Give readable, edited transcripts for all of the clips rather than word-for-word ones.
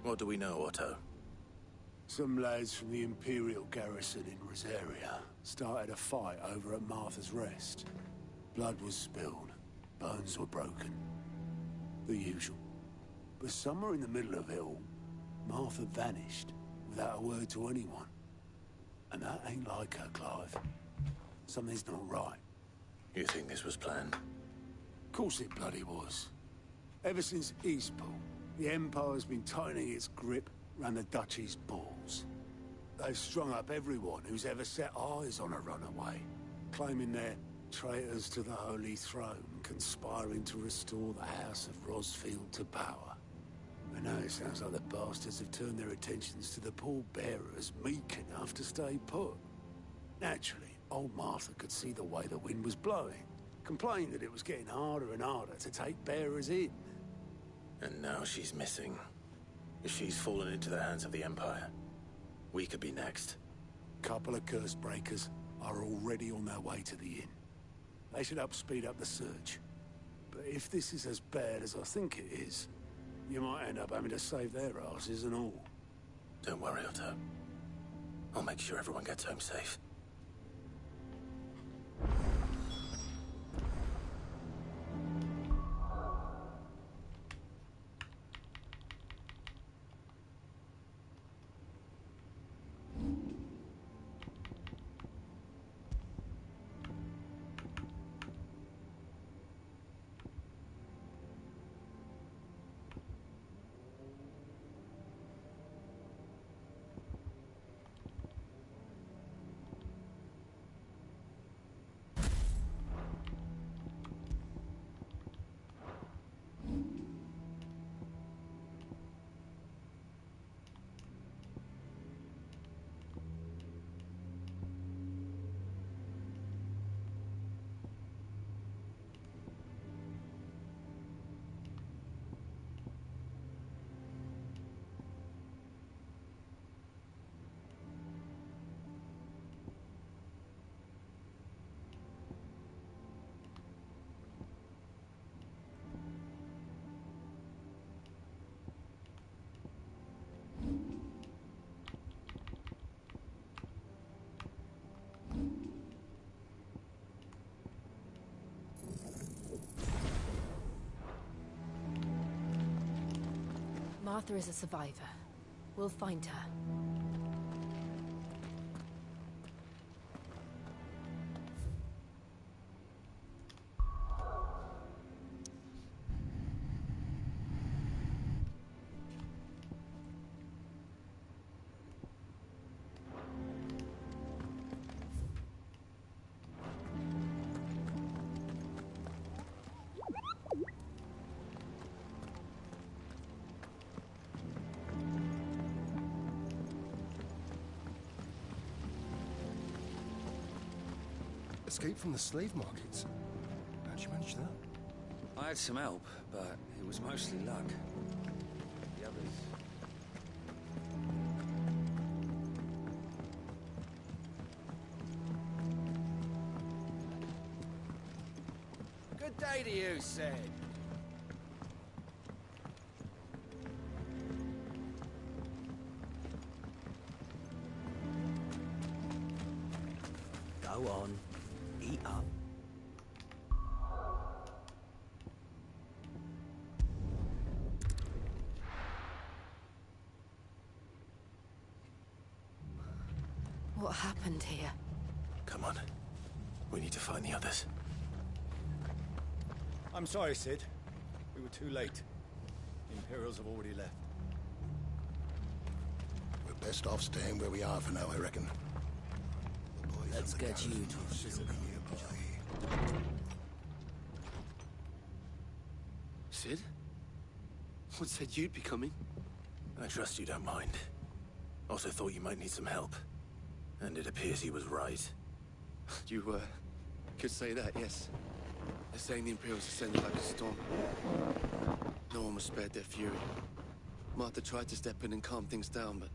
What do we know, Otto? Some lads from the Imperial garrison in Rosaria started a fight over at Martha's Rest. Blood was spilled, bones were broken. The usual. But somewhere in the middle of it all, Martha vanished without a word to anyone. And that ain't like her, Clive. Something's not right. You think this was planned? Of course it bloody was. Ever since Eastpool, the Empire's been tightening its grip round the Duchy's balls. They've strung up everyone who's ever set eyes on a runaway, claiming they're traitors to the Holy Throne, conspiring to restore the House of Rosfield to power. And now it sounds like the bastards have turned their attentions to the pallbearers meek enough to stay put. Naturally, old Martha could see the way the wind was blowing, complained that it was getting harder and harder to take bearers in. And now she's missing. If she's fallen into the hands of the Empire, we could be next. Couple of curse breakers are already on their way to the inn. They should help speed up the search. But if this is as bad as I think it is, you might end up having to save their asses and all. Don't worry, Otto. I'll make sure everyone gets home safe. Martha is a survivor. We'll find her. Escape from the slave markets. How'd you manage that? I had some help, but it was mostly luck. The others... Good day to you, Sid. Go on. Eat up. What happened here? Come on. We need to find the others. I'm sorry, Sid. We were too late. The Imperials have already left. We're best off staying where we are for now, I reckon. Let's get you to a physical. Sid? What said you'd be coming? I trust you don't mind. Also thought you might need some help. And it appears he was right. You, could say that, yes. They're saying the Imperials descended like a storm. No one was spared their fury. Martha tried to step in and calm things down, but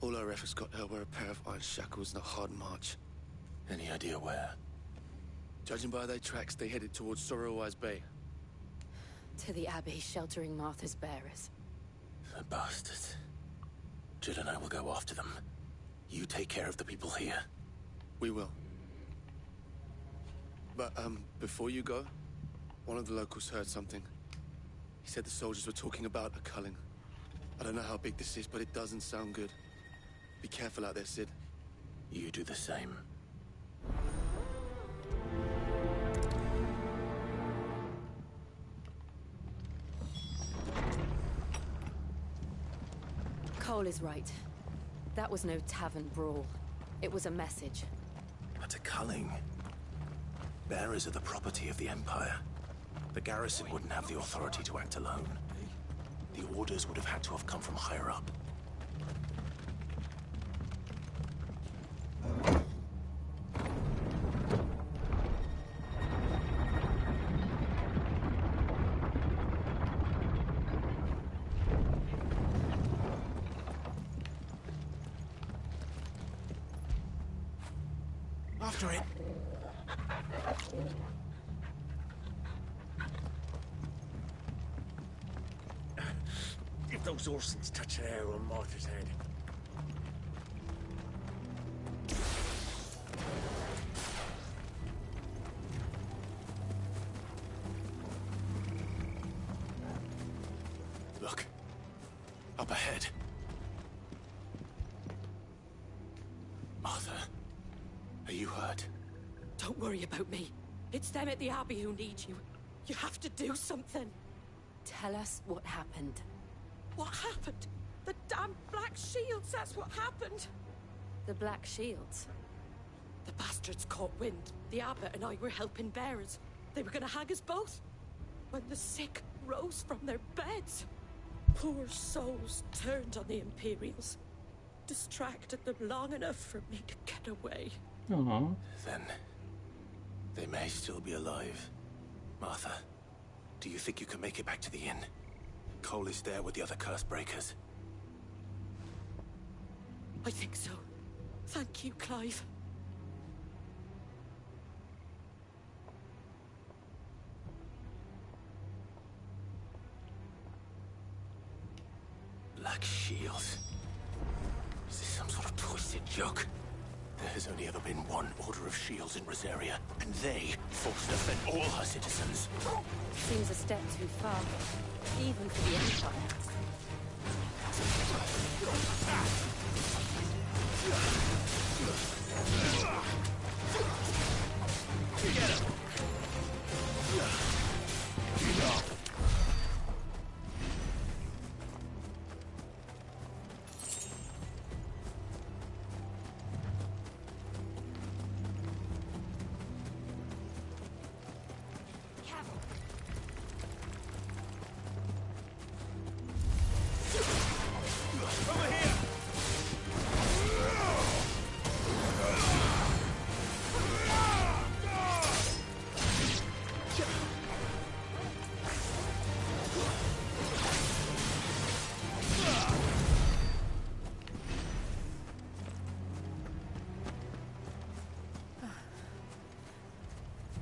all our efforts got her were a pair of iron shackles and a hard march. Any idea where? Judging by their tracks, they headed towards Sorrowwise Bay. To the Abbey, sheltering Martha's bearers. The bastards. Jill and I will go after them. You take care of the people here. We will. But, before you go, one of the locals heard something. He said the soldiers were talking about a culling. I don't know how big this is, but it doesn't sound good. Be careful out there, Sid. You do the same. Cole is right. That was no tavern brawl. It was a message. But a culling. Bearers are the property of the Empire. The garrison wouldn't have the authority to act alone. The orders would have had to have come from higher up. After it. If those Orsons touch an arrow on Martha's head. Look. Up ahead. Martha. Are you hurt? Don't worry about me. It's them at the Abbey who need you. You have to do something. Tell us what happened. What happened? The damn Black Shields, that's what happened. The Black Shields? The bastards caught wind. The abbot and I were helping bearers. They were gonna hang us both. When the sick rose from their beds, poor souls turned on the Imperials. Distracted them long enough for me to get away. Aww. Then they may still be alive. Martha, do you think you can make it back to the inn? Cole is there with the other curse breakers. I think so. Thank you, Clive. Black Shields. Is this some sort of twisted joke? There has only ever been one Order of Shields in Rosaria, and they forced to defend all her citizens. Seems a step too far, even for the Empire. Get him!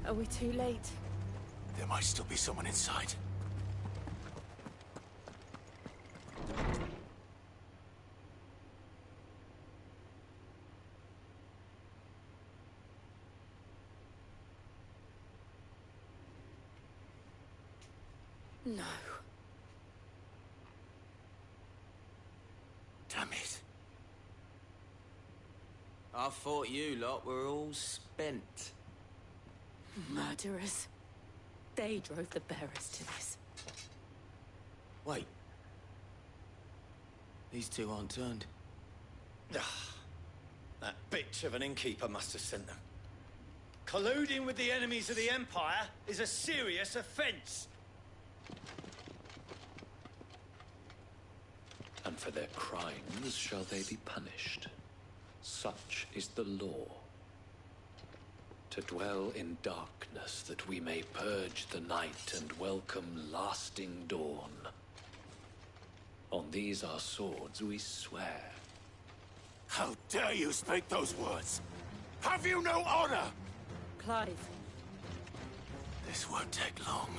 Are we too late? There might still be someone inside. No. Damn it. I thought you lot were all spent. Murderers. They drove the bearers to this. Wait. These two aren't turned. That bitch of an innkeeper must have sent them. Colluding with the enemies of the Empire is a serious offense. And for their crimes shall they be punished. Such is the law. To dwell in darkness that we may purge the night and welcome lasting dawn. On these our swords we swear. How dare you speak those words? Have you no honor? Clive. This won't take long.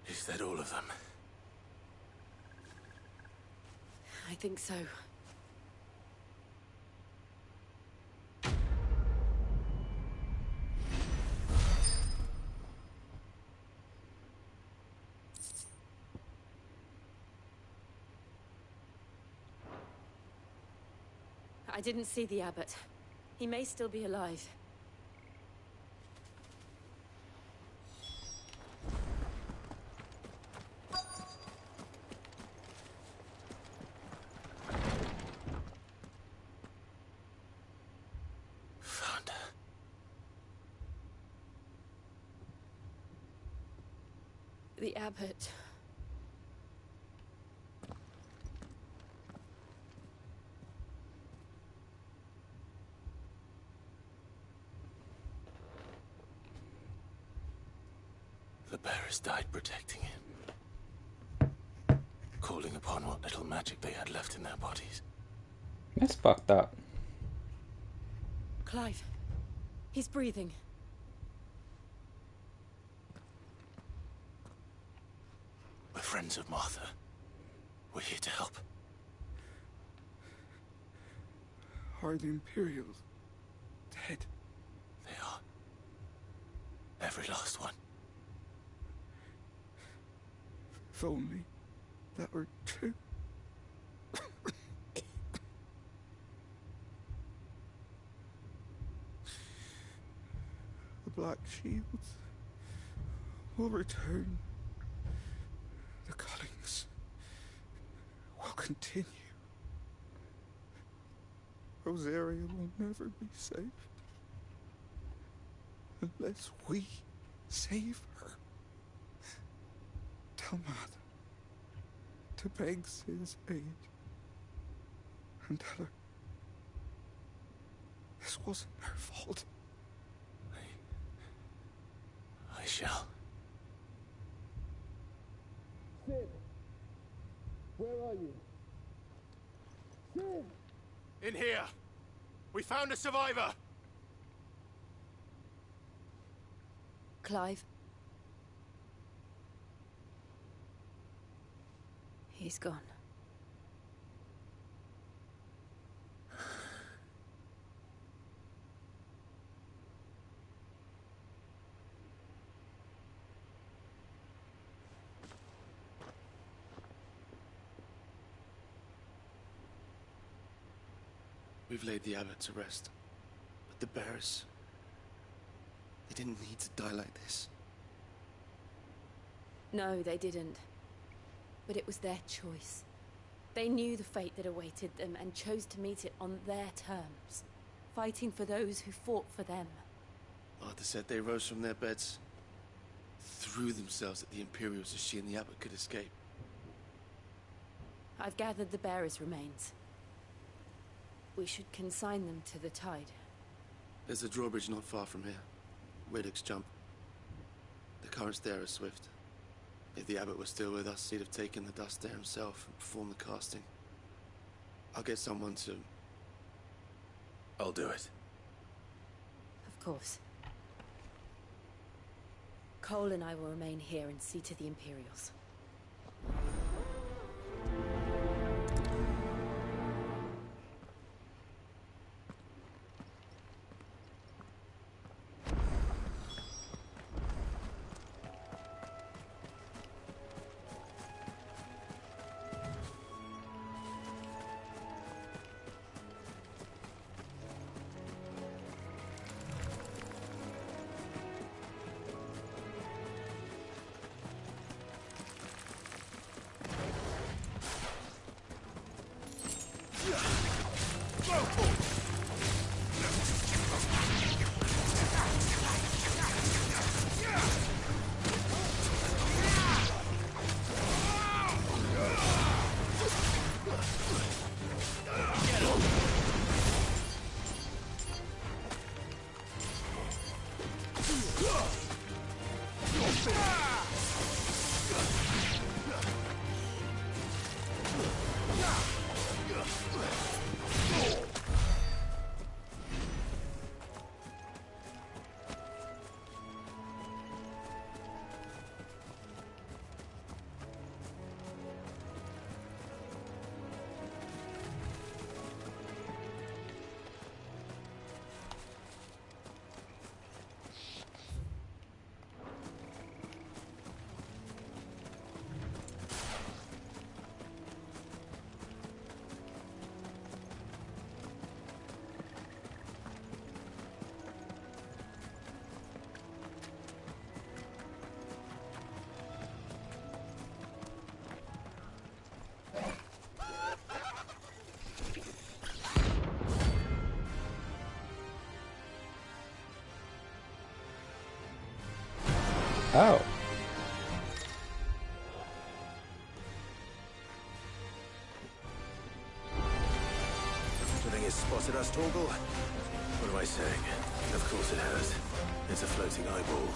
Is that all of them? I think so. I didn't see the abbot. He may still be alive. Found her. The abbot. The bearers died protecting him. Calling upon what little magic they had left in their bodies. That's fucked up. Clive. He's breathing. We're friends of Martha. We're here to help. Are the Imperials dead? They are. Every last one. If only that were true. The Black Shields will return. The cuttings will continue. Rosaria will never be saved unless we save her. Tell Mother to beg Cid's aid and tell her this wasn't her fault. I shall. Cid! Where are you? Cid! In here! We found a survivor! Clive. He's gone. We've laid the abbot to rest. But the bearers... they didn't need to die like this. No, they didn't. But it was their choice. They knew the fate that awaited them and chose to meet it on their terms, fighting for those who fought for them. Martha said they rose from their beds, threw themselves at the Imperials so she and the abbot could escape. I've gathered the bearers' remains. We should consign them to the tide. There's a drawbridge not far from here. Riddick's jump. The currents there are swift. If the abbot was still with us, he'd have taken the dust there himself and performed the casting. I'll get someone to... I'll do it. Of course. Cole and I will remain here and see to the Imperials. Oh. Do you think it's spotted us, Torgal? What am I saying? Of course it has. It's a floating eyeball.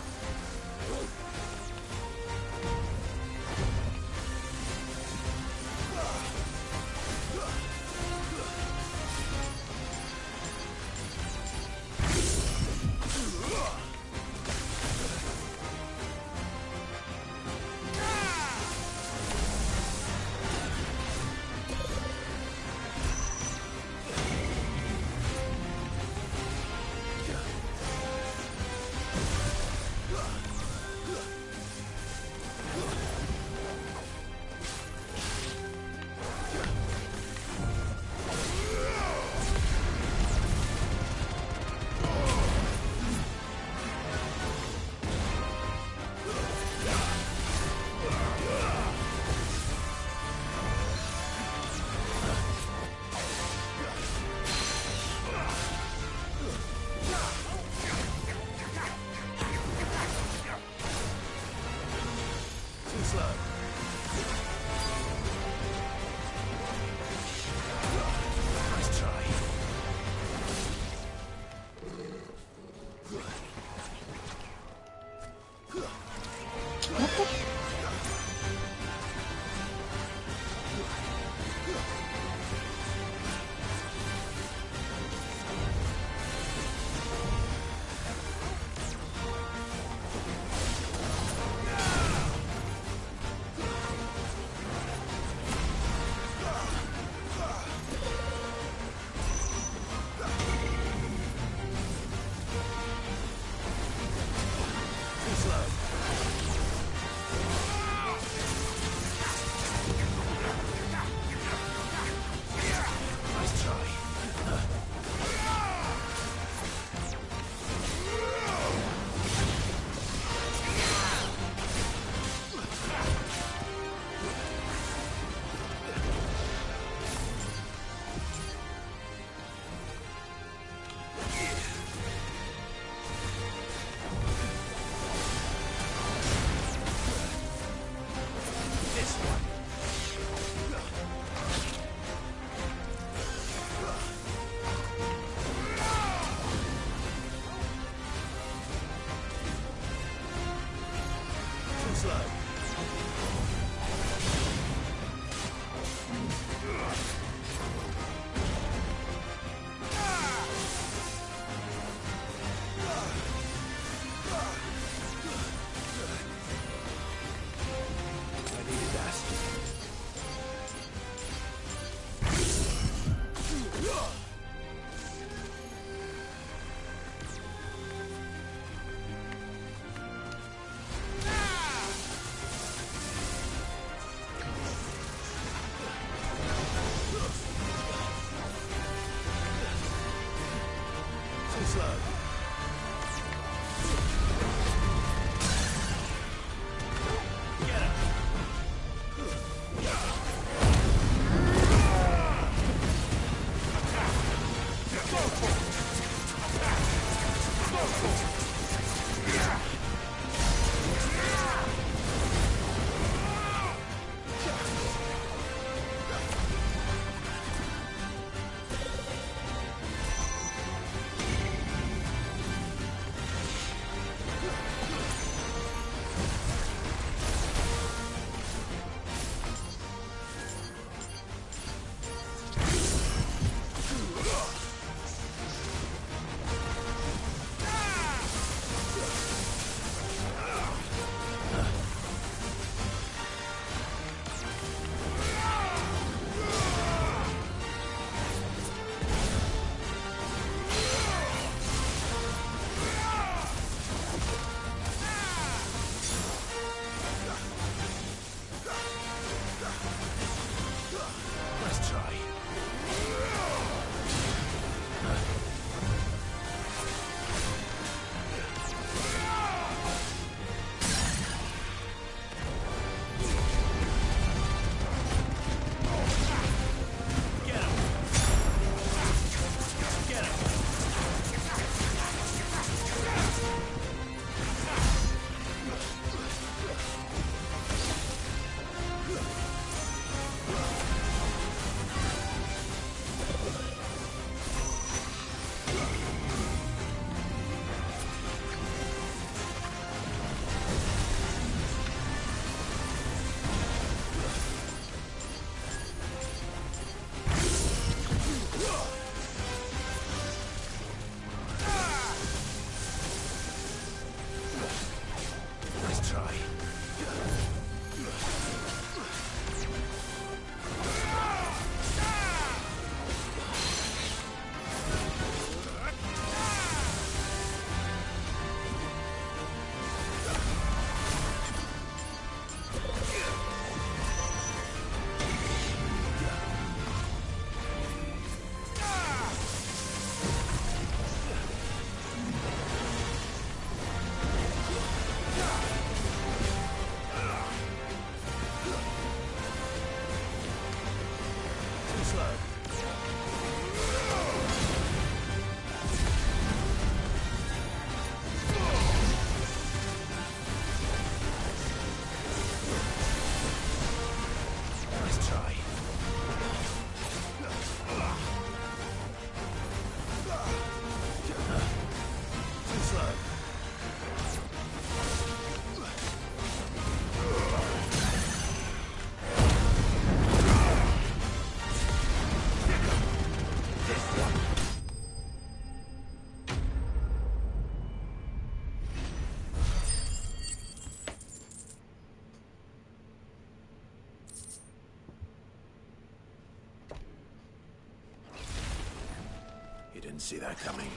Didn't see that coming.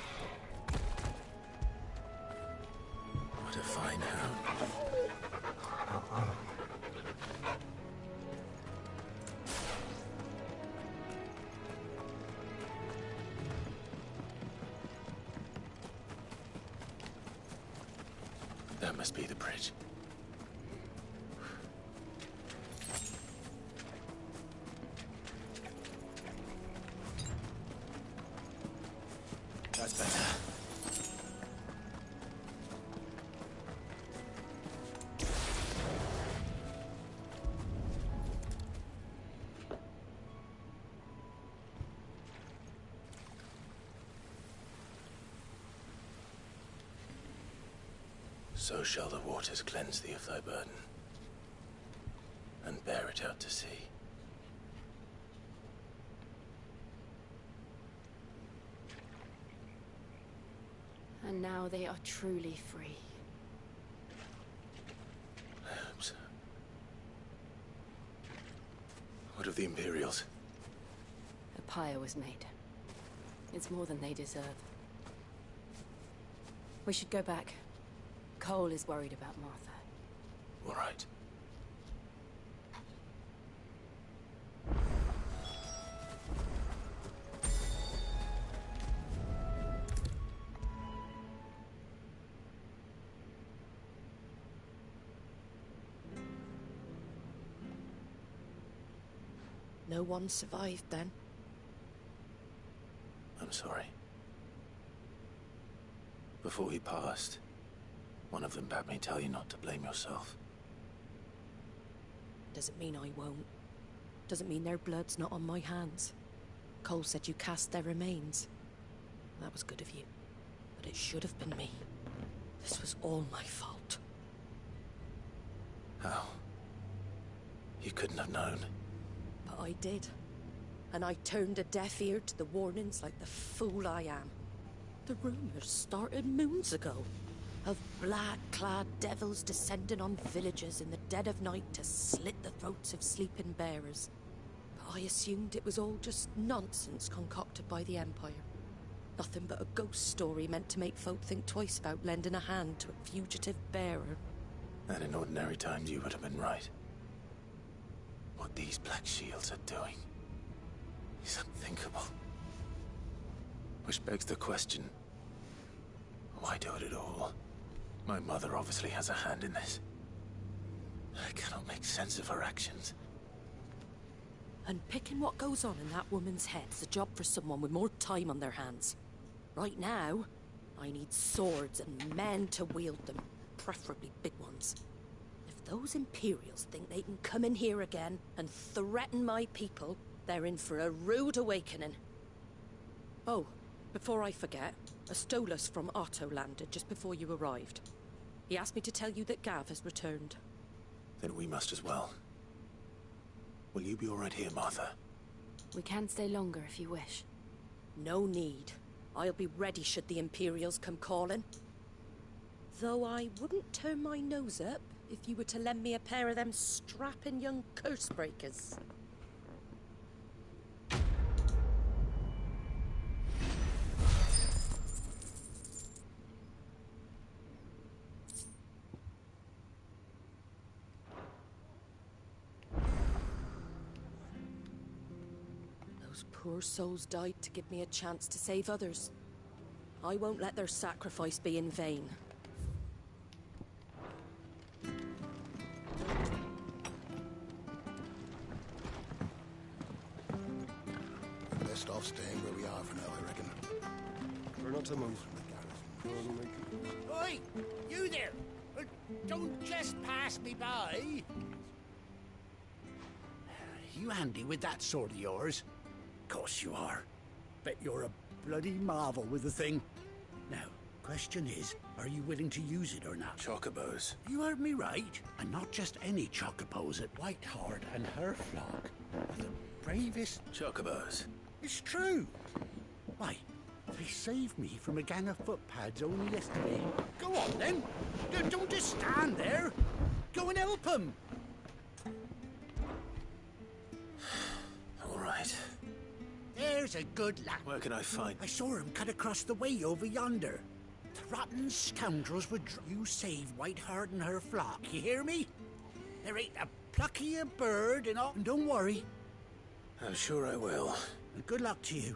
What a fine hound. That must be the bridge. That's better. So shall the waters cleanse thee of thy burden, and bear it out to sea. And now they are truly free. I hope so. What of the Imperials? A pyre was made. It's more than they deserve. We should go back. Cole is worried about Martha. All right. No one survived then? I'm sorry. Before he passed, one of them bade me tell you not to blame yourself. Doesn't mean I won't. Doesn't mean their blood's not on my hands. Cole said you cast their remains. That was good of you. But it should have been me. This was all my fault. How? You couldn't have known. But I did. And I turned a deaf ear to the warnings like the fool I am. The rumors started moons ago. Of black-clad devils descending on villages in the dead of night to slit the throats of sleeping bearers. But I assumed it was all just nonsense concocted by the Empire. Nothing but a ghost story meant to make folk think twice about lending a hand to a fugitive bearer. And in ordinary times you would have been right. What these Black Shields are doing is unthinkable. Which begs the question, why do it at all? My mother obviously has a hand in this. I cannot make sense of her actions. Unpicking what goes on in that woman's head's a job for someone with more time on their hands. Right now, I need swords and men to wield them, preferably big ones. If those Imperials think they can come in here again and threaten my people, they're in for a rude awakening. Oh, before I forget, a Stolas from Otto landed just before you arrived. He asked me to tell you that Gav has returned. Then we must as well. Will you be all right here, Martha? We can stay longer if you wish. No need. I'll be ready should the Imperials come calling. Though I wouldn't turn my nose up if you were to lend me a pair of them strapping young curse breakers. Those poor souls died to give me a chance to save others. I won't let their sacrifice be in vain. Best off staying where we are for now, I reckon. We're not a month from the garrison. Oi! You there! Don't just pass me by! You handy with that sword of yours? Course you are. Bet you're a bloody marvel with the thing. Now, question is, are you willing to use it or not? Chocobos. You heard me right. And not just any chocobos at Whiteheart and her flock. The bravest... Chocobos. It's true. Why, they saved me from a gang of footpads only yesterday. Go on, then. Don't just stand there. Go and help them. All right. There's a good lad. Where can I find? I saw him cut across the way over yonder. The rotten scoundrels would you save Whiteheart and her flock, you hear me? There ain't a pluckier bird and all. And don't worry. I'm sure I will. And good luck to you.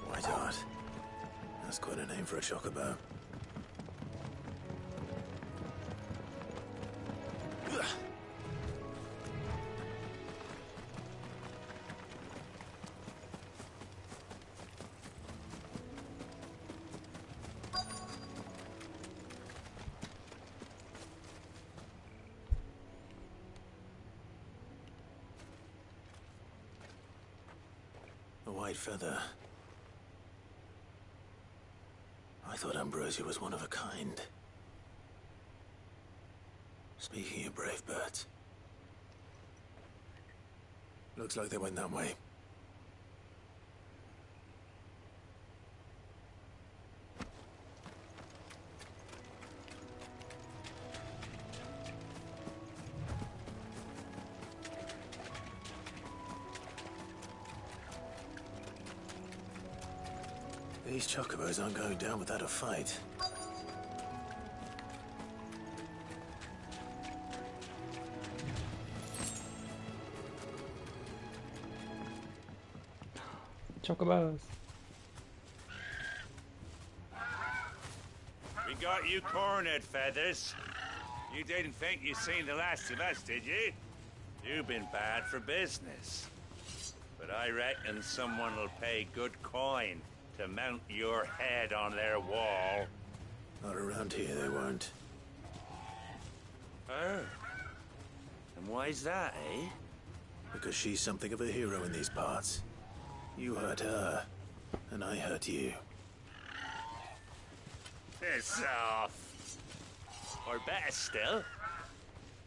Whiteheart. That's quite a name for a chocobo. A white feather. I thought Ambrosia was one of a kind. Speaking of brave birds. Looks like they went that way. These chocobos aren't going down without a fight. Chocobos. We got you cornered, Feathers. You didn't think you'd seen the last of us, did you? You've been bad for business. But I reckon someone will pay good coin to mount your head on their wall. Not around here, they won't. Oh. And why's that, eh? Because she's something of a hero in these parts. You hurt her, and I hurt you. Piss off. Or better still,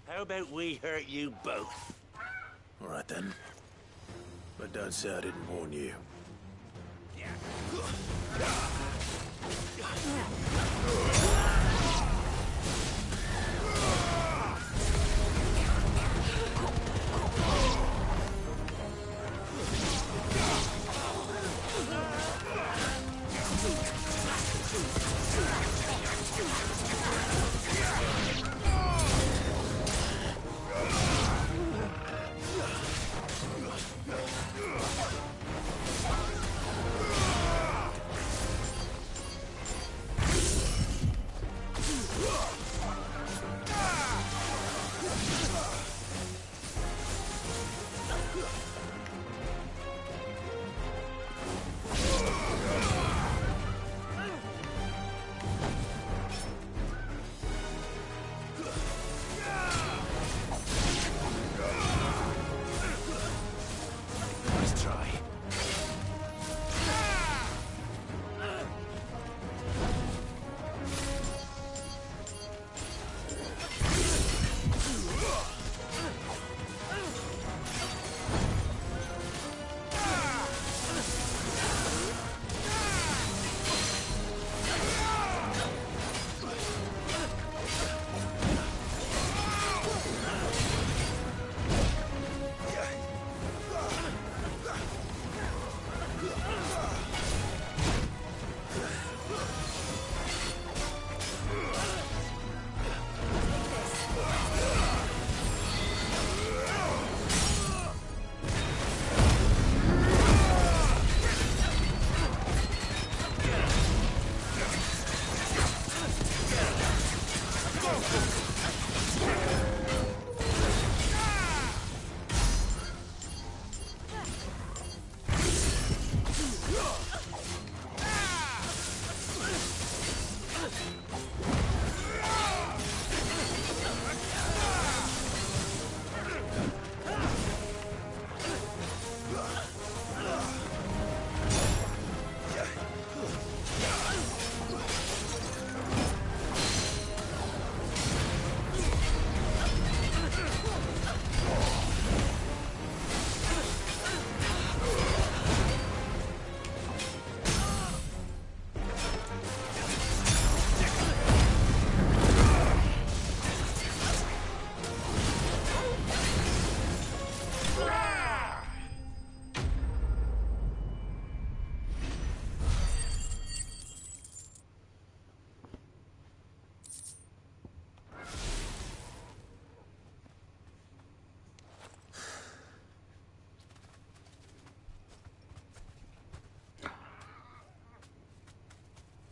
how about we hurt you both? All right then. But don't say I didn't warn you.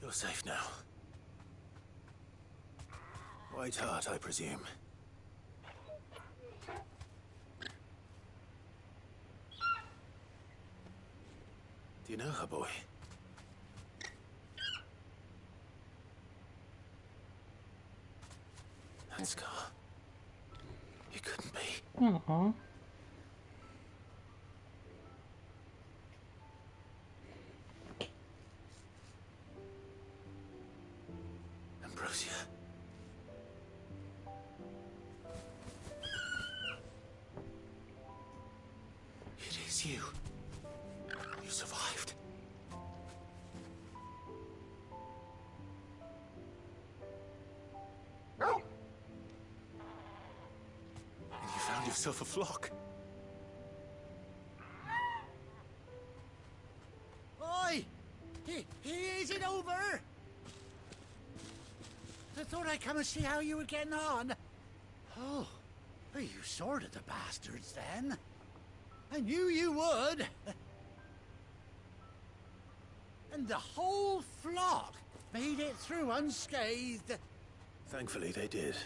You're safe now. White Hart, I presume. Do you know her, boy? That scar. It couldn't be. Aw. Ambrosia. It is you. You survived. And you found yourself a flock. Oi! Is it over? I thought I'd come and see how you were getting on. Oh, well, you sorted the bastards then. I knew you would. And the whole flock made it through unscathed. Thankfully, they did.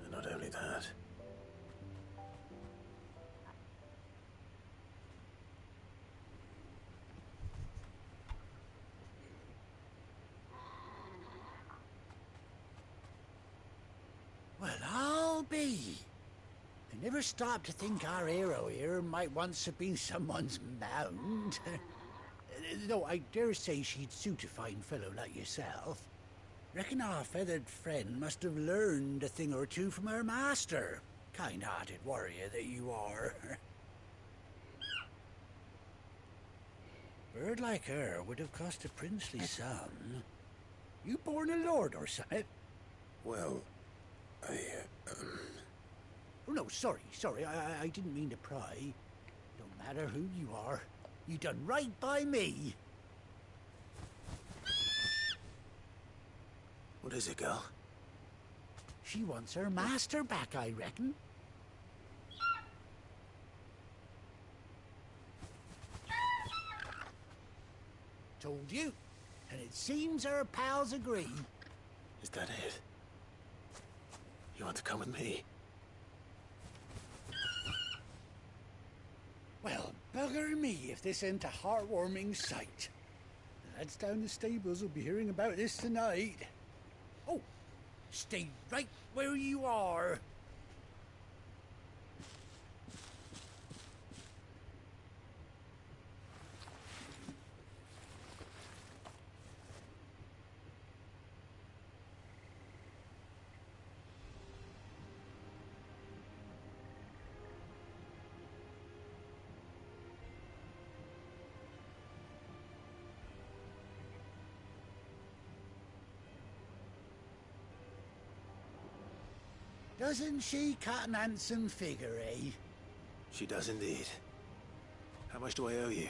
And not only that. Well, I'll be. I never stopped to think our hero here might once have been someone's mount. Though I dare say she'd suit a fine fellow like yourself. Reckon our feathered friend must have learned a thing or two from her master. Kind-hearted warrior that you are. Bird like her would have cost a princely sum. You born a lord or something? Well, Oh, no, sorry. I didn't mean to pry. Don't matter who you are. You done right by me. What is it, girl? She wants her master back, I reckon. Told you. And it seems her pals agree. Is that it? You want to come with me? Well, bugger me if this ain't a heartwarming sight. The lads down the stables will be hearing about this tonight. Oh, stay right where you are. Doesn't she cut an handsome figure, eh? She does indeed. How much do I owe you?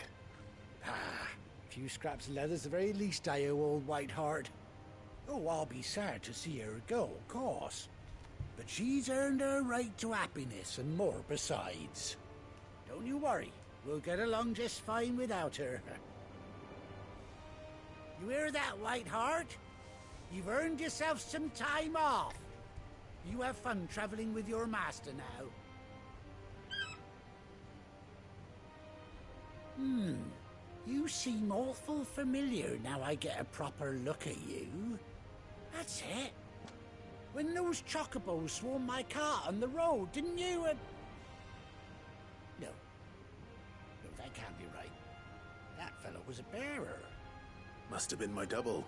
Ah, a few scraps of leather's the very least I owe old White Hart. Oh, I'll be sad to see her go, of course. But she's earned her right to happiness and more besides. Don't you worry, we'll get along just fine without her. You hear that, White Hart? You've earned yourself some time off. You have fun traveling with your master now. You seem awful familiar now I get a proper look at you. That's it. When those chocobos swarmed my cart on the road, didn't you? No, that can't be right. That fellow was a bearer. Must have been my double.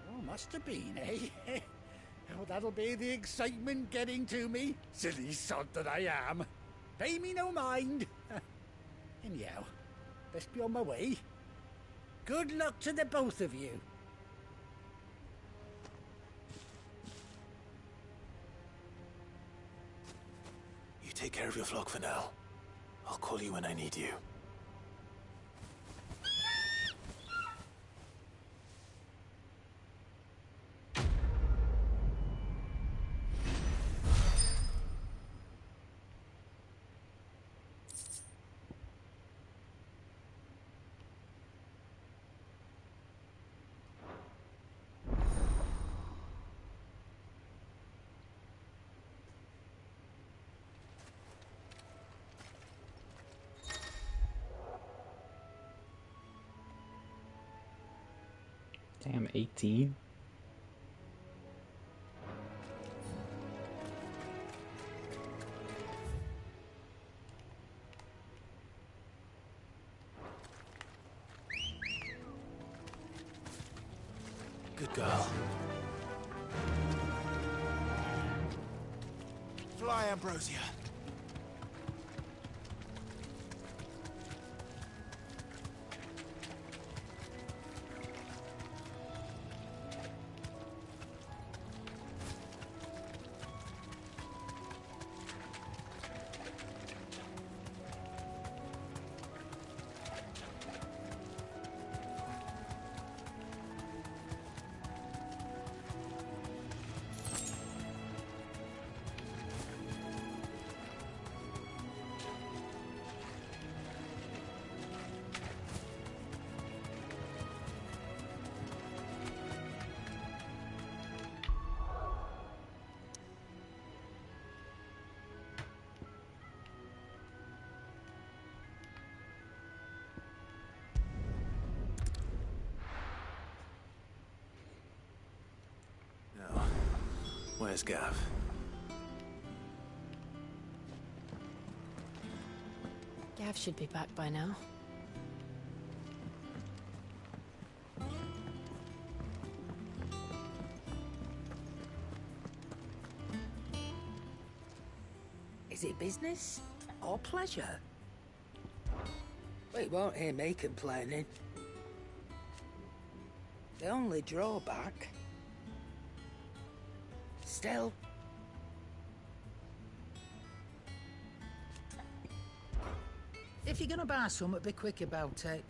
Oh, must have been, eh? Oh, that'll be the excitement getting to me. Silly sod that I am. Pay me no mind. Anyhow, best be on my way. Good luck to the both of you. You take care of your flock for now. I'll call you when I need you. Damn, 18. Good girl. Fly, Ambrosia. Now, where's Gav? Gav should be back by now. Is it business or pleasure? We won't hear me complaining. The only drawback... Still... If you're gonna buy something, be quick about it.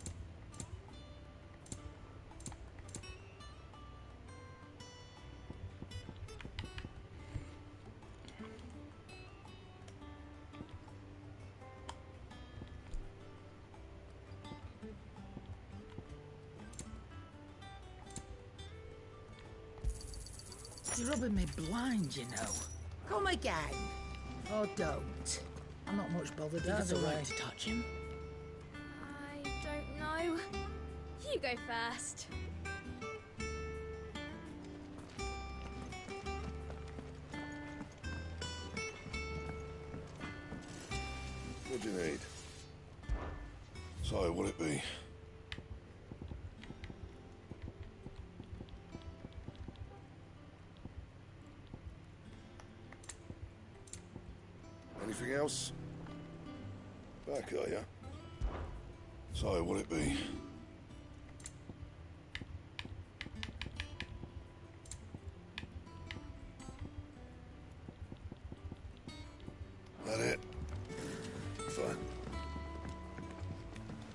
You're rubbing me blind, you know. Come again. Or don't. I'm not much bothered either way. To touch him? I don't know. You go first. What do you need? So, what'll it be? Anything else? Back, are ya? So, what'll it be? That it? Fine.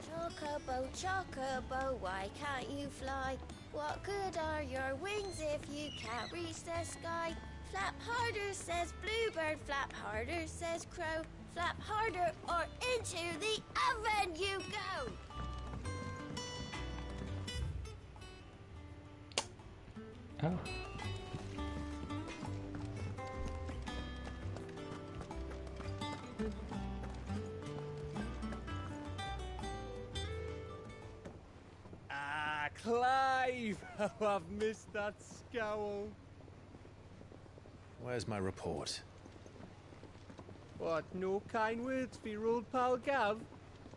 Chocobo, chocobo, why can't you fly? What good are your wings if you can't reach the sky? Flap harder, says bluebird, flap harder, says crow. Flap harder or into the oven you go! Oh. Ah, Clive! Oh, I've missed that scowl. Where's my report? What, no kind words for your old pal Gav?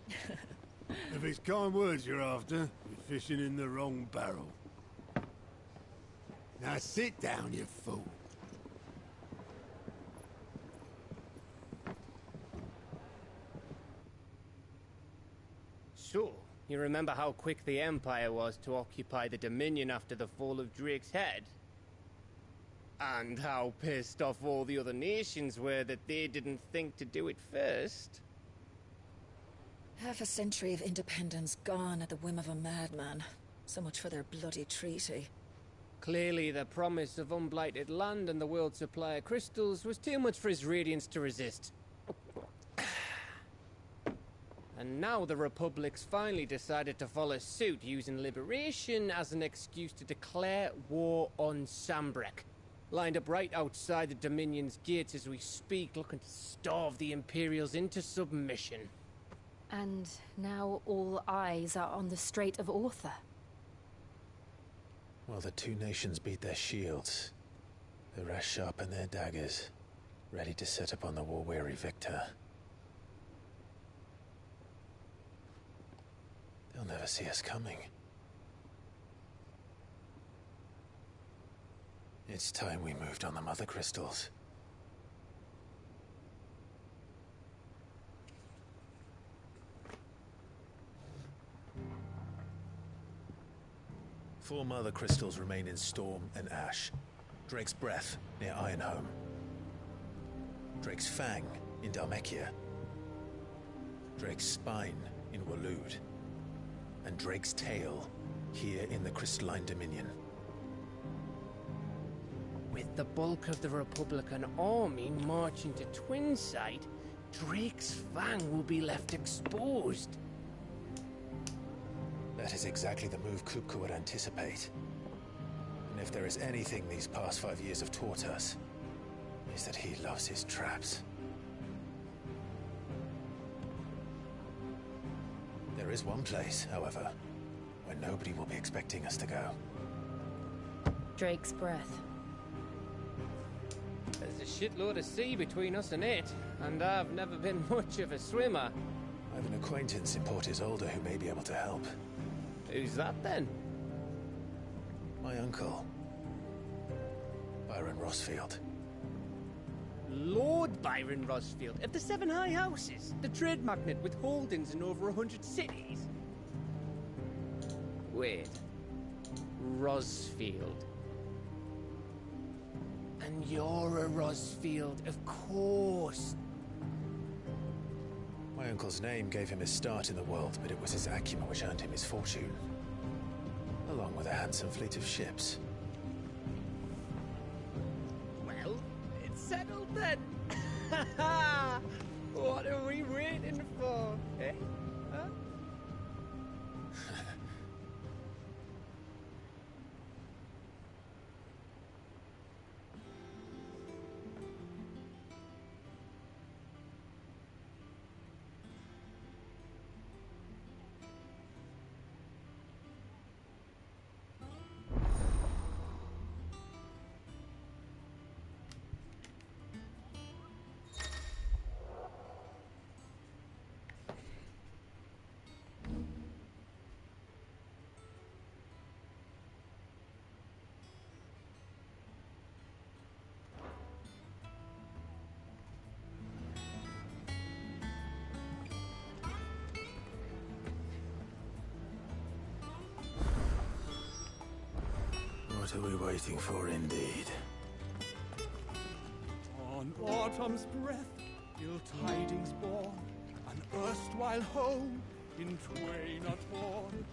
If it's kind words you're after, you're fishing in the wrong barrel. Now sit down, you fool. So, you remember how quick the Empire was to occupy the Dominion after the fall of Drake's head? And how pissed off all the other nations were that they didn't think to do it first? Half a century of independence gone at the whim of a madman. So much for their bloody treaty. Clearly, the promise of unblighted land and the world's supply of crystals was too much for his radiance to resist. And now the Republic's finally decided to follow suit, using liberation as an excuse to declare war on Sambrek. Lined up right outside the Dominion's gates as we speak, looking to starve the Imperials into submission. And now all eyes are on the Strait of Author. While the two nations beat their shields, the rest sharpen their daggers, ready to set upon the war-weary victor. They'll never see us coming. It's time we moved on the Mother Crystals. Four Mother Crystals remain in Storm and Ash. Drake's Breath near Ironhome. Drake's Fang in Dhalmekia. Drake's Spine in Waloed. And Drake's Tail here in the Crystalline Dominion. With the bulk of the Republican army marching to Twinside, Drake's Fang will be left exposed. That is exactly the move Kupka would anticipate. And if there is anything these past 5 years have taught us, is that he loves his traps. There is one place, however, where nobody will be expecting us to go. Drake's Breath. There's a shitload of sea between us and it, and I've never been much of a swimmer. I have an acquaintance in Port Isolde who may be able to help. Who's that then? My uncle, Byron Rosfield. Lord Byron Rosfield of the Seven High Houses, the trade magnate with holdings in over 100 cities. Wait, Rosfield. And you're a Rosfield, of course. My uncle's name gave him his start in the world, but it was his acumen which earned him his fortune, along with a handsome fleet of ships. Well, it's settled then. What are we waiting for, eh? Huh? What are we waiting for, indeed? On autumn's breath, ill tidings born, an erstwhile home in twain are torn.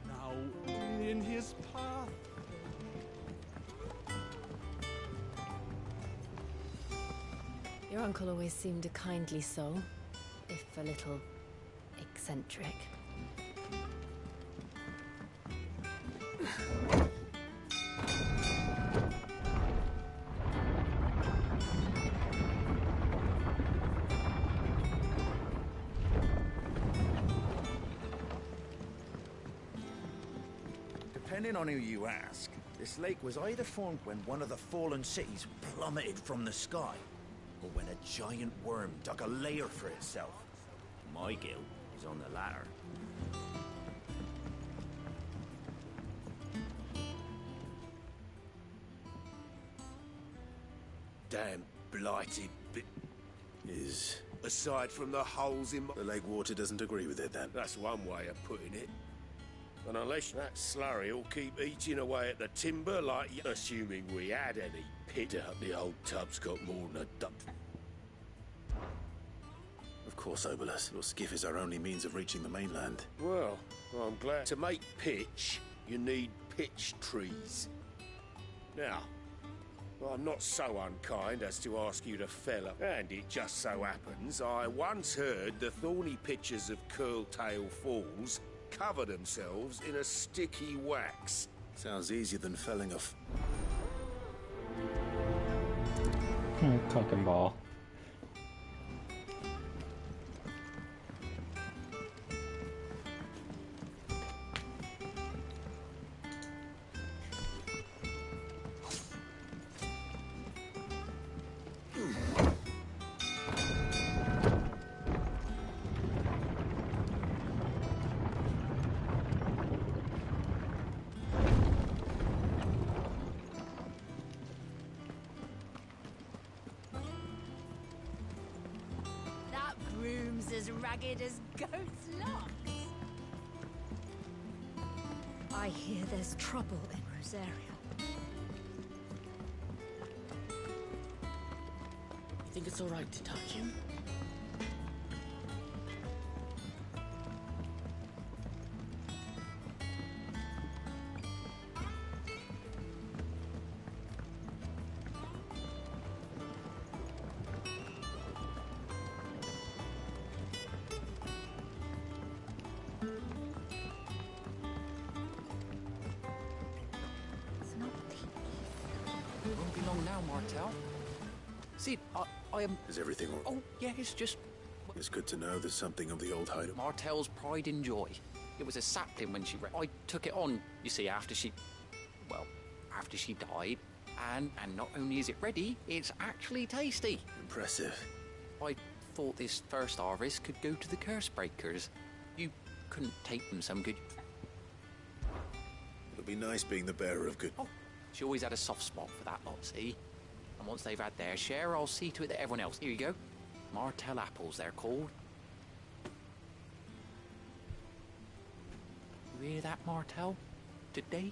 Now in his path, Your uncle always seemed a kindly soul, if a little eccentric. Depending on who you ask, this lake was either formed when one of the fallen cities plummeted from the sky, or when a giant worm dug a lair for itself. My guilt is on the latter. Damn blighted bit. Is... Aside from the holes in my... The lake water doesn't agree with it, then? That's one way of putting it. And unless that slurry will keep eating away at the timber like... Assuming we had any pit out, the old tub's got more than a dump. Of course, Obolus. Your skiff is our only means of reaching the mainland. Well, I'm glad. To make pitch, you need pitch trees. Now, I'm not so unkind as to ask you to fell up, and it just so happens I once heard the thorny pitchers of Curltail Falls cover themselves in a sticky wax. Sounds easier than felling a Cock and ball. ragged as goat's locks. I hear there's trouble in Rosaria. You think it's all right to touch him? Won't be long now, Martel. Sid, I am... Is everything all... Oh, yeah, it's just... It's good to know there's something of the old hideout. Martel's pride and joy. It was a sapling when she... I took it on, you see, after she... Well, after she died. And not only is it ready, it's actually tasty. Impressive. I thought this first harvest could go to the curse breakers. You couldn't take them some good... It'll be nice being the bearer of good... Oh, she always had a soft spot for that lot, see? And once they've had their share, I'll see to it that everyone else... Here you go. Martel apples, they're called. You hear that, Martel? Today...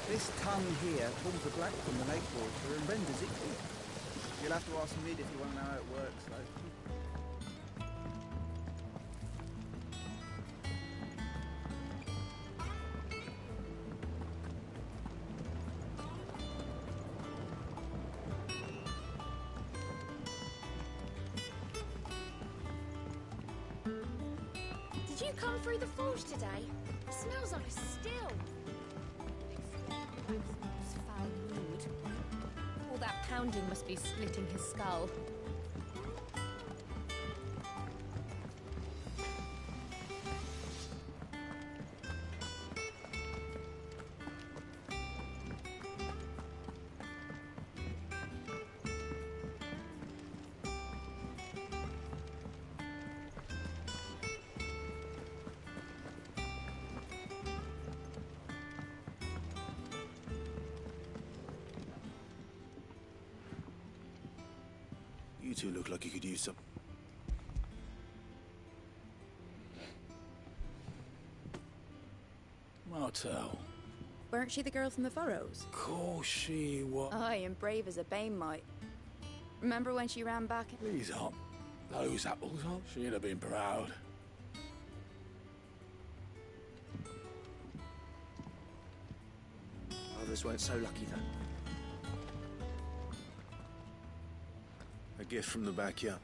This tongue here pulls the black from the lake water and renders it clear. You'll have to ask Mid if you want to know how it works, though. Did you come through the forge today? It smells like a still. Foul mood. All that pounding must be splitting his skull. You two look like you could use some... Martel. Weren't she the girl from the furrows? Course she was. Aye, and brave as a bane might. Remember when she ran back? These aren't those apples, huh? She'd have been proud. Others weren't so lucky, though. A gift from the backyard.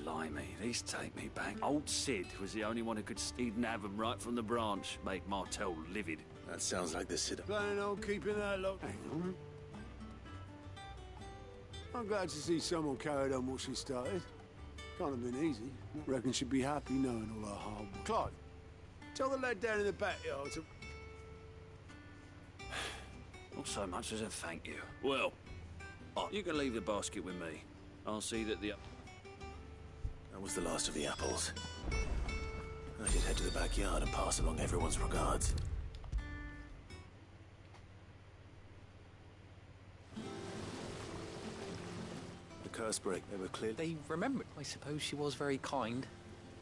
Blimey, these take me back. Old Sid was the only one who could even have them right from the branch, make Martel livid. That sounds like the Sid. Planning on keeping that lock. Hang on. I'm glad to see someone carried on what she started. Can't have been easy. Reckon she'd be happy knowing all her hard work. Clive, tell the lad down in the backyard to... Not so much as a thank you. Well, you can leave the basket with me. I'll see that the... That was the last of the apples. I should head to the backyard and pass along everyone's regards. The curse break, they were clear. They remembered. I suppose she was very kind.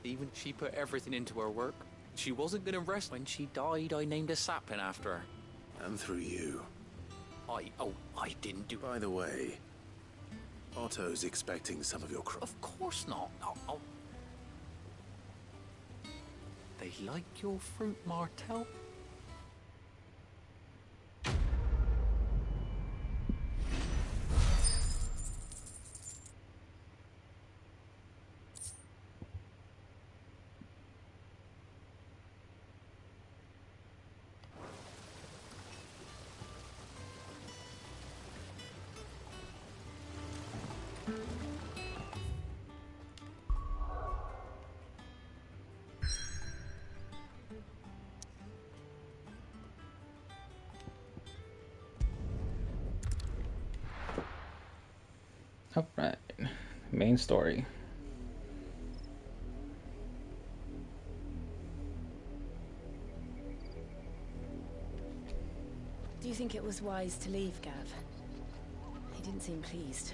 Even she put everything into her work. She wasn't going to rest. When she died, I named a sapling after her. And through you. I didn't do... By the way, Otto's expecting some of your Of course not. No. They like your fruit, Martel? Alright. Main story. Do you think it was wise to leave, Gav? He didn't seem pleased.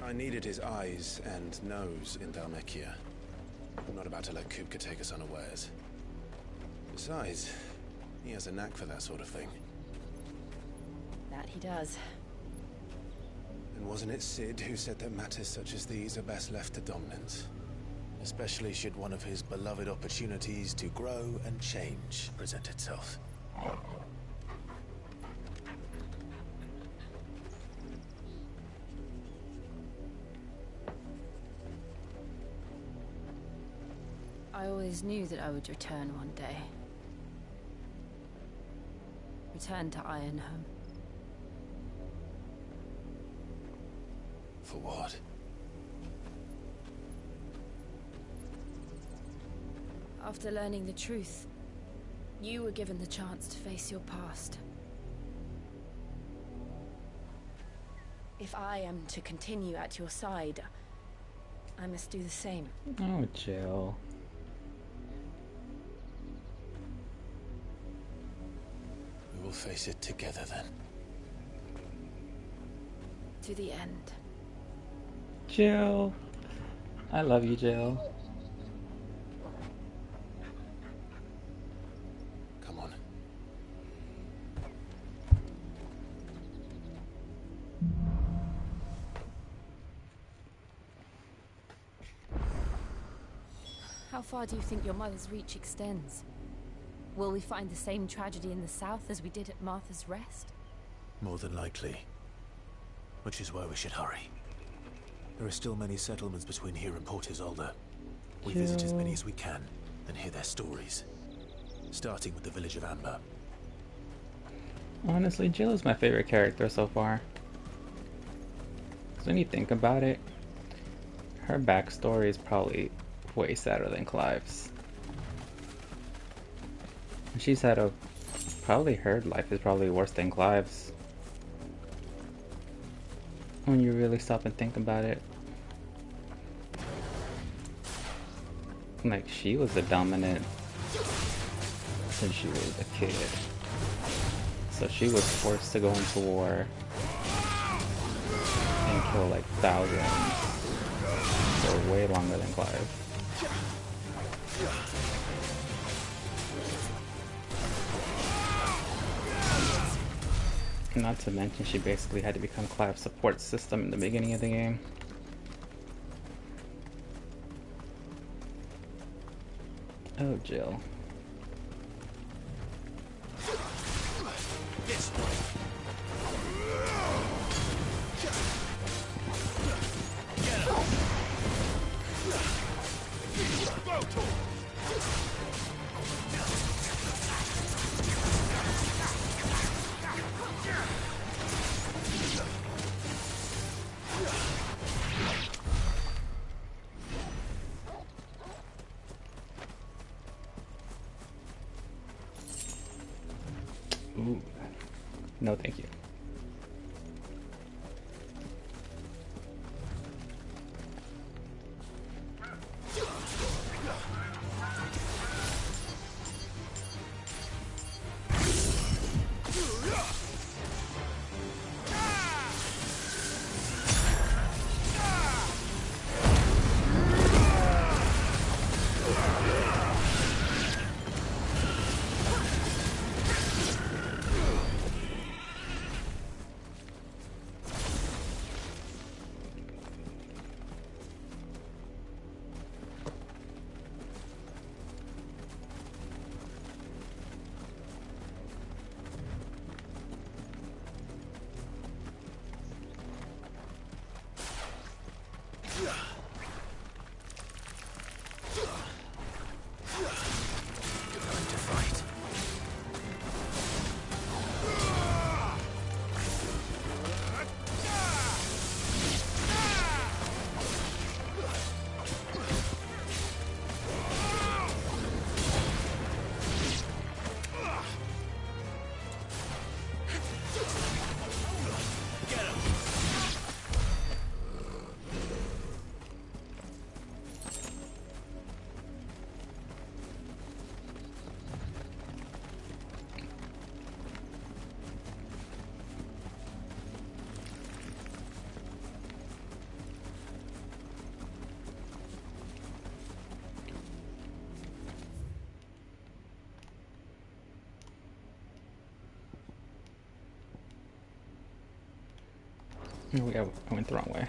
I needed his eyes and nose in Dhalmekia. I'm not about to let Kupka take us unawares. Besides, he has a knack for that sort of thing. That he does. And wasn't it Sid who said that matters such as these are best left to dominance? Especially should one of his beloved opportunities to grow and change present itself. I always knew that I would return one day. Return to Ironhome. For what? After learning the truth, you were given the chance to face your past. If I am to continue at your side, I must do the same. Oh, Jill. We will face it together then. To the end. Jill. I love you, Jill. Come on. How far do you think your mother's reach extends? Will we find the same tragedy in the south as we did at Martha's Rest? More than likely. Which is why we should hurry. There are still many settlements between here and Port Isolde. We visit as many as we can and hear their stories. Starting with the village of Amber. Honestly, Jill is my favorite character so far. Because when you think about it, her backstory is probably way sadder than Clive's. She's had a... probably her life is probably worse than Clive's. When you really stop and think about it. Like, she was a dominant since she was a kid. So she was forced to go into war and kill like thousands for way longer than Clive. Not to mention she basically had to become Clive's support system in the beginning of the game. Oh, Jill. Ooh. No, thank you. I went the wrong way.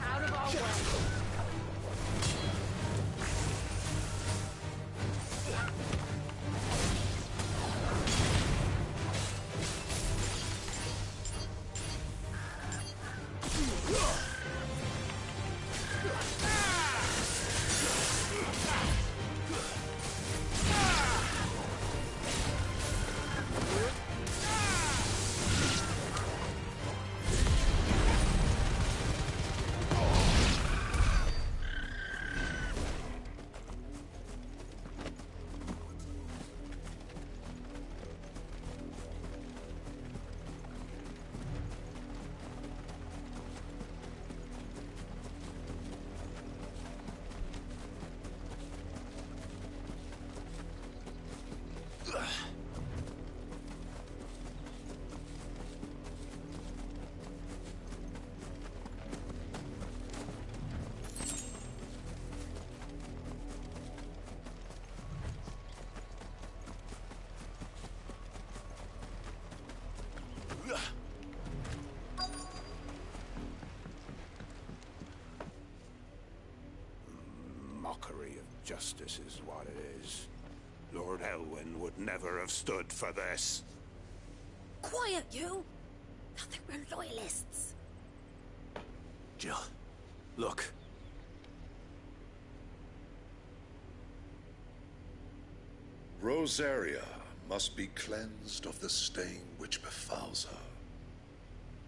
Out of our way. Mockery of justice is what it is. Lord Elwyn would never have stood for this. Quiet, you! Thought they were loyalists. Jill, look. Rosaria must be cleansed of the stain which befouls her,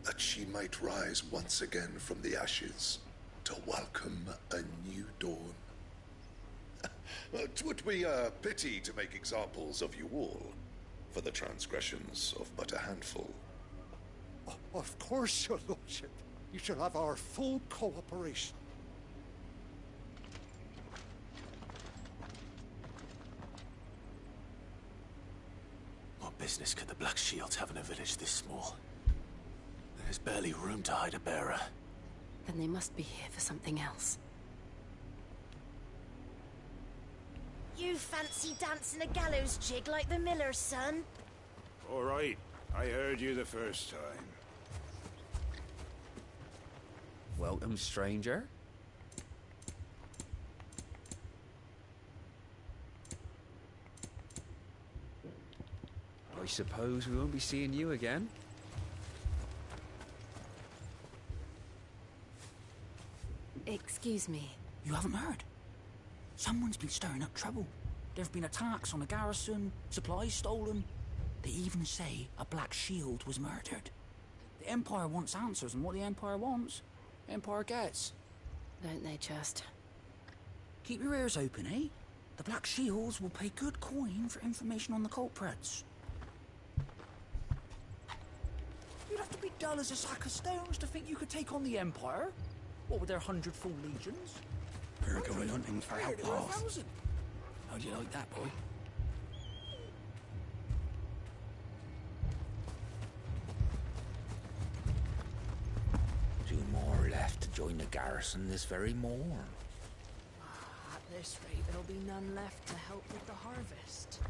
that she might rise once again from the ashes to welcome a new dawn. 'Twould be a pity to make examples of you all, for the transgressions of but a handful. Of course, your lordship. You shall have our full cooperation. What business could the Black Shields have in a village this small? There's barely room to hide a bearer. Then they must be here for something else. You fancy dancing a gallows jig like the miller's son? All right, I heard you the first time. Welcome, stranger. I suppose we won't be seeing you again. Excuse me. You haven't heard? Someone's been stirring up trouble. There've been attacks on the garrison, supplies stolen. They even say a Black Shield was murdered. The Empire wants answers, and what the Empire wants, Empire gets. Don't they just? Keep your ears open, eh? The Black Shields will pay good coin for information on the culprits. You'd have to be dull as a sack of stones to think you could take on the Empire. What with their 100 full legions? We're going hunting for outlaws. How do you like that, boy? Two more left to join the garrison this very morn. At this rate, there'll be none left to help with the harvest.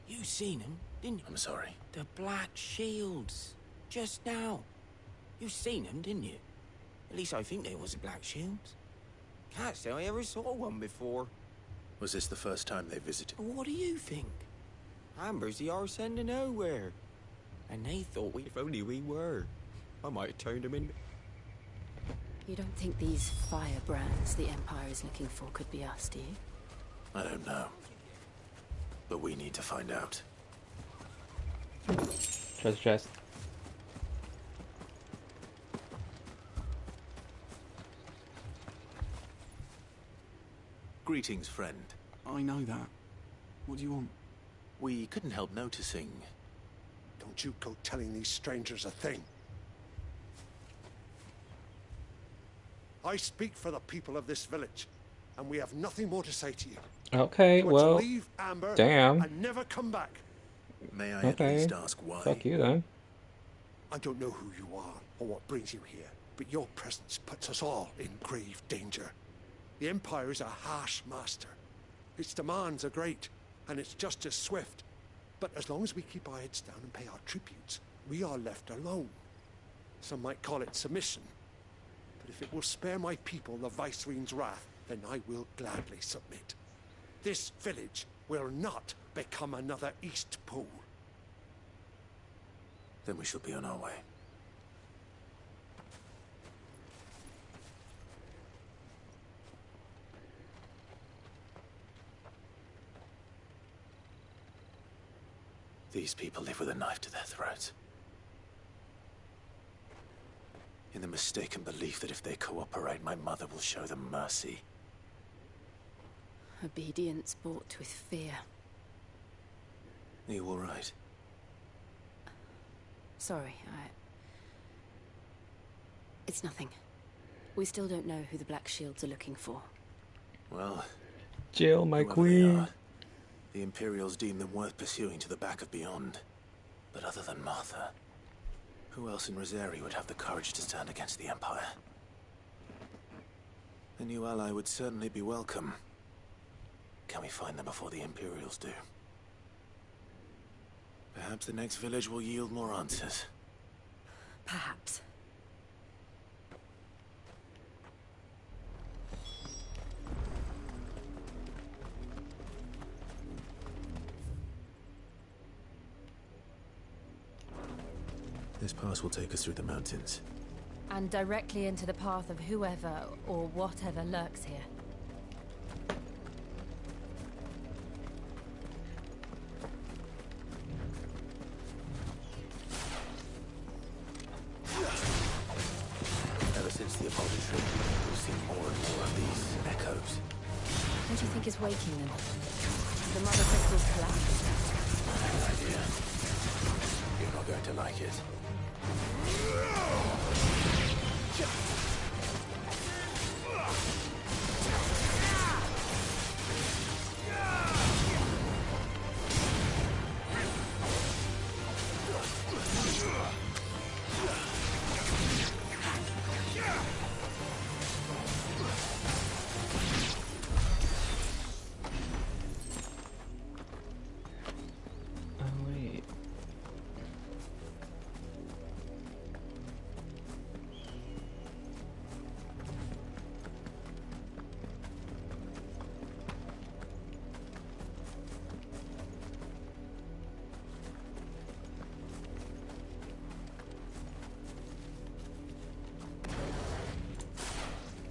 You seen him, didn't you? I'm sorry. The Black Shields. Just now. You seen them, didn't you? At least I think they was the Black Shields. Can't say I ever saw one before. Was this the first time they visited? What do you think? Amber's the arse end of nowhere. And they thought if only we were. I might have turned them in. You don't think these firebrands the Empire is looking for could be us, do you? I don't know. But we need to find out. Treasure chest. Greetings, friend. I know that. What do you want? We couldn't help noticing. Don't you go telling these strangers a thing. I speak for the people of this village, and we have nothing more to say to you. Okay, You are well, to leave Amber damn. and never come back. May I Okay. at least ask why? Fuck you then. I don't know who you are or what brings you here, but your presence puts us all in grave danger. The Empire is a harsh master. Its demands are great, and its justice swift. But as long as we keep our heads down and pay our tributes, we are left alone. Some might call it submission. But if it will spare my people the Viceroy's wrath, then I will gladly submit. This village will not become another East Pool. Then we shall be on our way. These people live with a knife to their throats. In the mistaken belief that if they cooperate, my mother will show them mercy. Obedience bought with fear. Are you all right? Sorry, It's nothing. We still don't know who the Black Shields are looking for. Well... Jill, my whoever they queen. are, the Imperials deem them worth pursuing to the back of beyond. But other than Martha, who else in Rosari would have the courage to stand against the Empire? A new ally would certainly be welcome. Can we find them before the Imperials do? Perhaps the next village will yield more answers. Perhaps. This pass will take us through the mountains. And directly into the path of whoever or whatever lurks here. Ever since the Apollo trip, we've seen more and more of these echoes. What do you think is waking them? The mother crystals collapsed? I have an idea. You're not going to like it.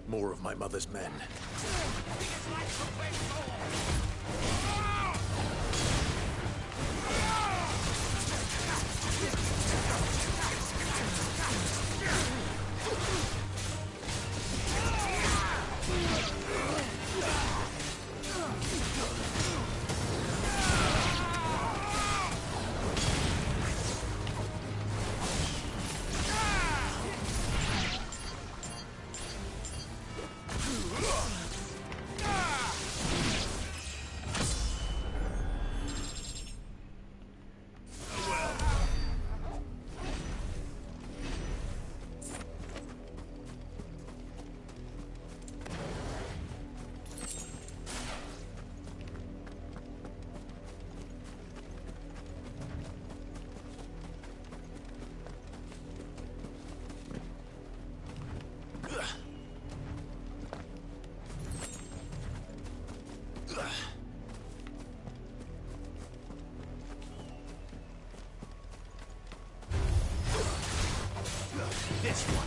More of my mother's men. This one.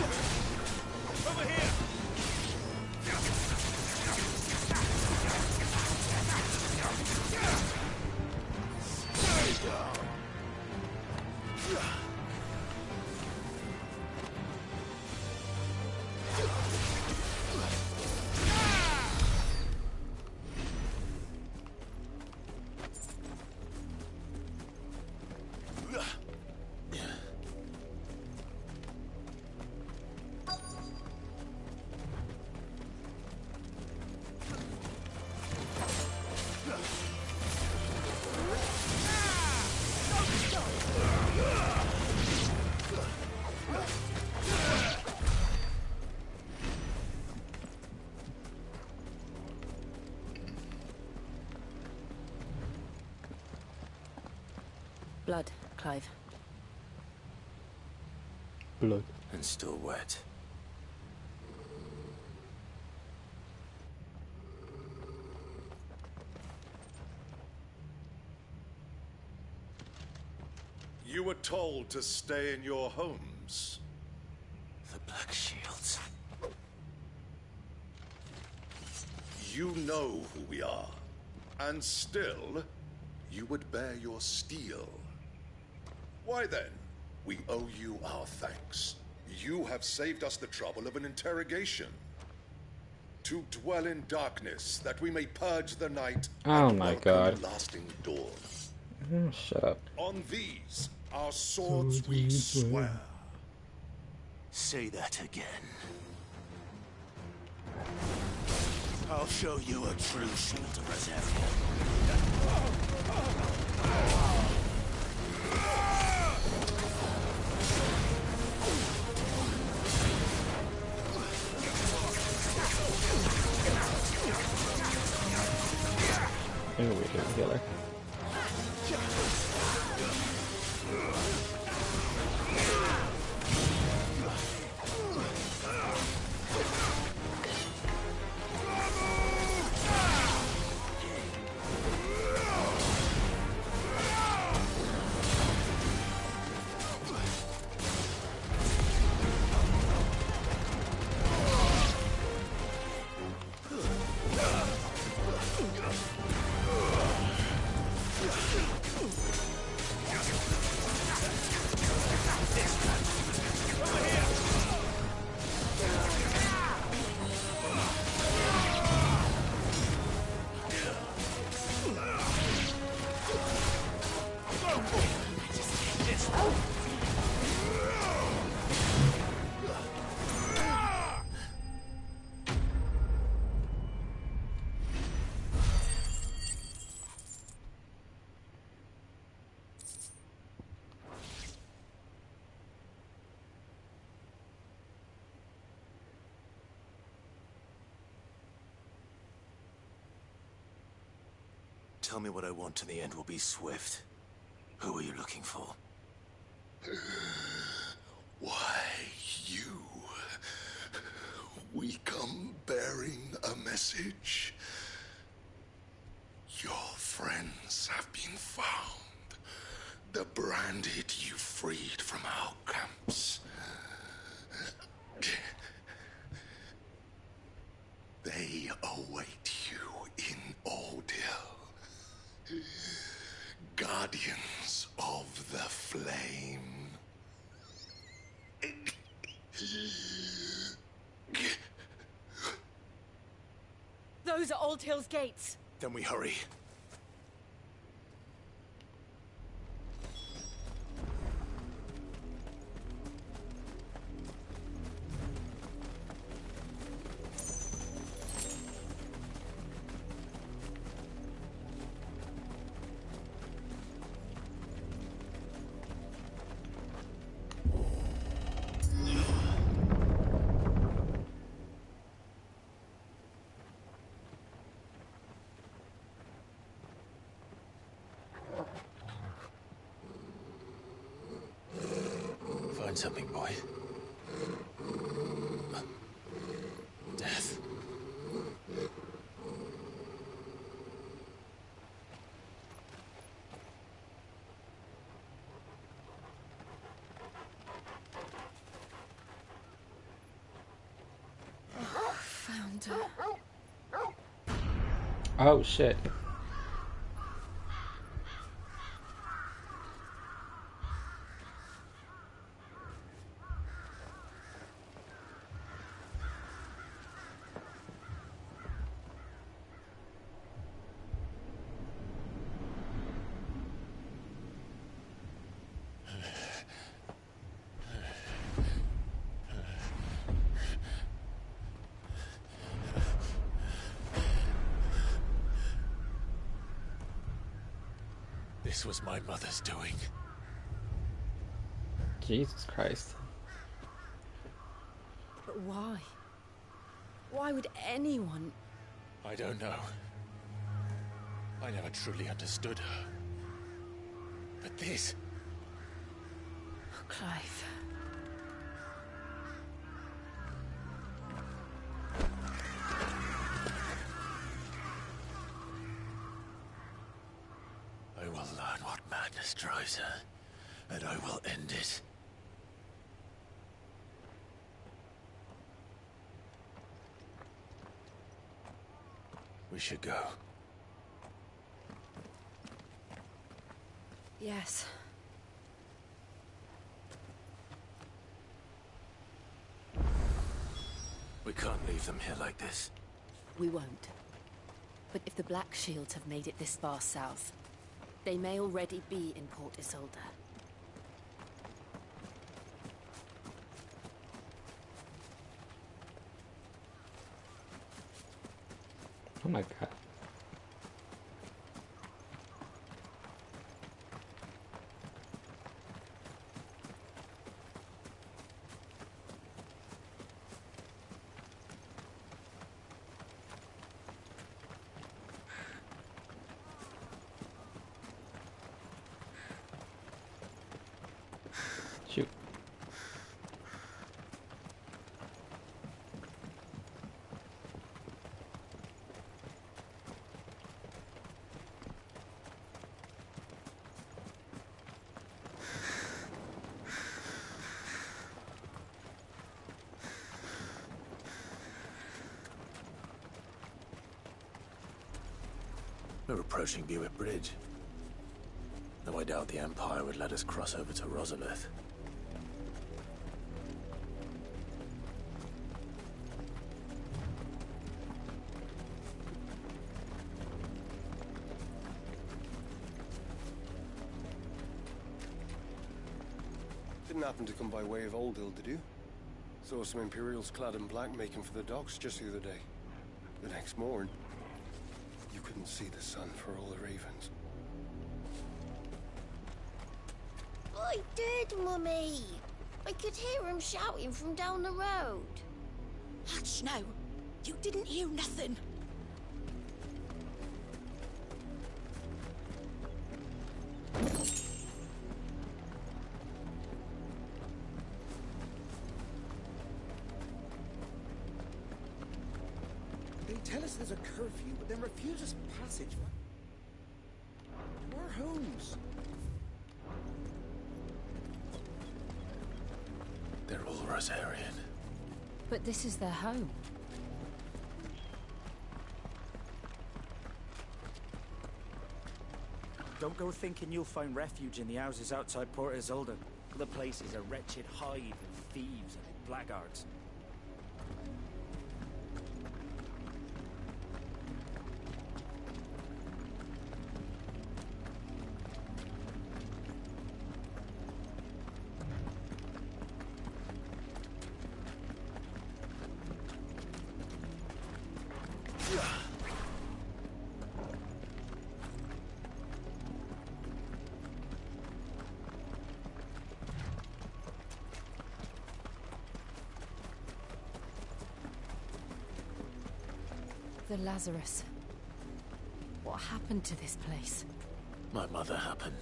Over here! Stay down! Blood, Clive. Blood. And still wet. You were told to stay in your homes. The Black Shields. You know who we are. And still, you would bear your steel. Why then, we owe you our thanks. You have saved us the trouble of an interrogation. To dwell in darkness, that we may purge the night Oh and my welcome God. lasting dawn. Shut up. On these, our swords we swear. Say that again. I'll show you a true shield of Reserve. Ooh, we did a healer. Tell me what I want and the end will be swift. Who are you looking for? Why, you. We come bearing a message. Your friends have been found. The branded you freed from our camps. They await you in Ordeal. Guardians of the Flame. Those are Old Hill's gates. Then we hurry. Find something, boy. Death. Hunter. Oh shit. This was my mother's doing. Jesus Christ. But why? Why would anyone... I don't know. I never truly understood her. But this... Oh, Clive. I will learn what madness drives her, and I will end it. We should go. Yes. We can't leave them here like this. We won't. But if the Black Shields have made it this far south, they may already be in Port Isolde. Oh my god. Shoot. We're approaching Buick Bridge. Though I doubt the Empire would let us cross over to Rosalith. Didn't happen to come by way of Oldhill, did you? Saw some Imperials clad in black making for the docks just the other day. The next morn, you couldn't see the sun for all the ravens. I did, Mummy. I could hear him shouting from down the road. Hush now. You didn't hear nothing. They tell us there's a curfew, but then refuse us passage to our homes. They're all Rosarian. But this is their home. Don't go thinking you'll find refuge in the houses outside Port Isolde. The place is a wretched hive of thieves and blackguards. The Lazarus. What happened to this place? My mother happened.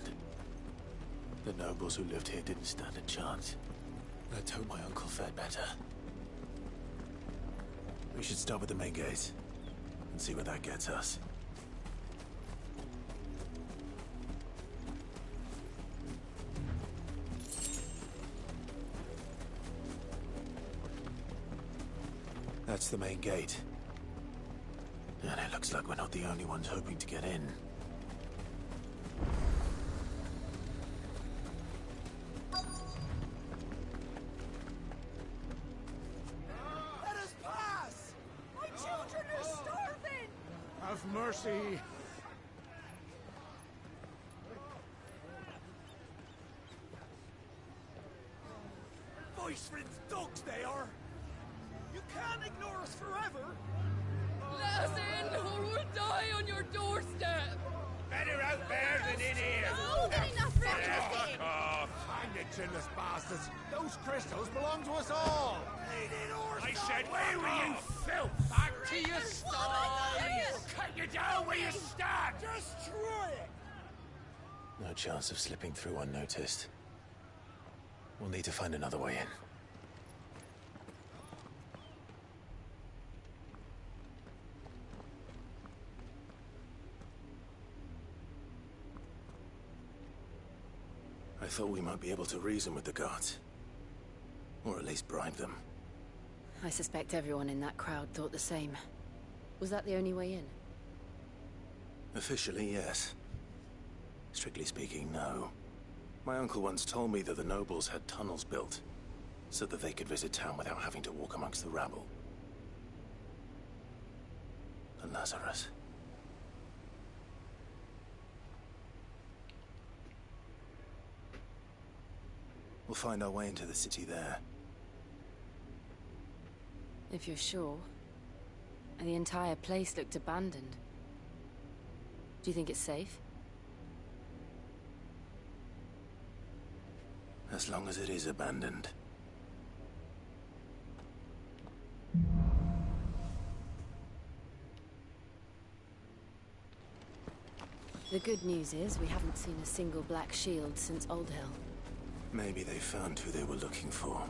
The nobles who lived here didn't stand a chance. Let's hope my uncle fared better. We should start with the main gate and see where that gets us. That's the main gate. And it looks like we're not the only ones hoping to get in. Let us pass! My children are starving! Have mercy! Voice-rinsed dogs they are! You can't ignore us forever! Let us in, or we'll die on your doorstep! Better out there than in here! Oh, good enough for everything! off! Hang you chinless bastards! Those crystals belong to us all! I said, away with you, filth! Back to your sties! Cut you down where you stand! Destroy it! No chance of slipping through unnoticed. We'll need to find another way in. I thought we might be able to reason with the guards. Or at least bribe them. I suspect everyone in that crowd thought the same. Was that the only way in? Officially, yes. Strictly speaking, no. My uncle once told me that the nobles had tunnels built, so that they could visit town without having to walk amongst the rabble. And Lazarus. We'll find our way into the city there. If you're sure. The entire place looked abandoned. Do you think it's safe? As long as it is abandoned. The good news is we haven't seen a single black shield since Old Hill. Maybe they found who they were looking for.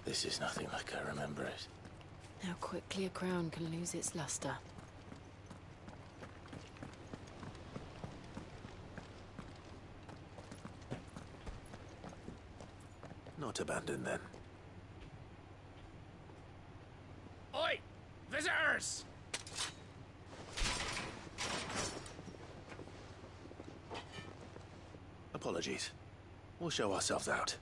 This is nothing like I remember it. How quickly a crown can lose its luster. Not abandoned then. Oi! Visitors! Apologies. We'll show ourselves out.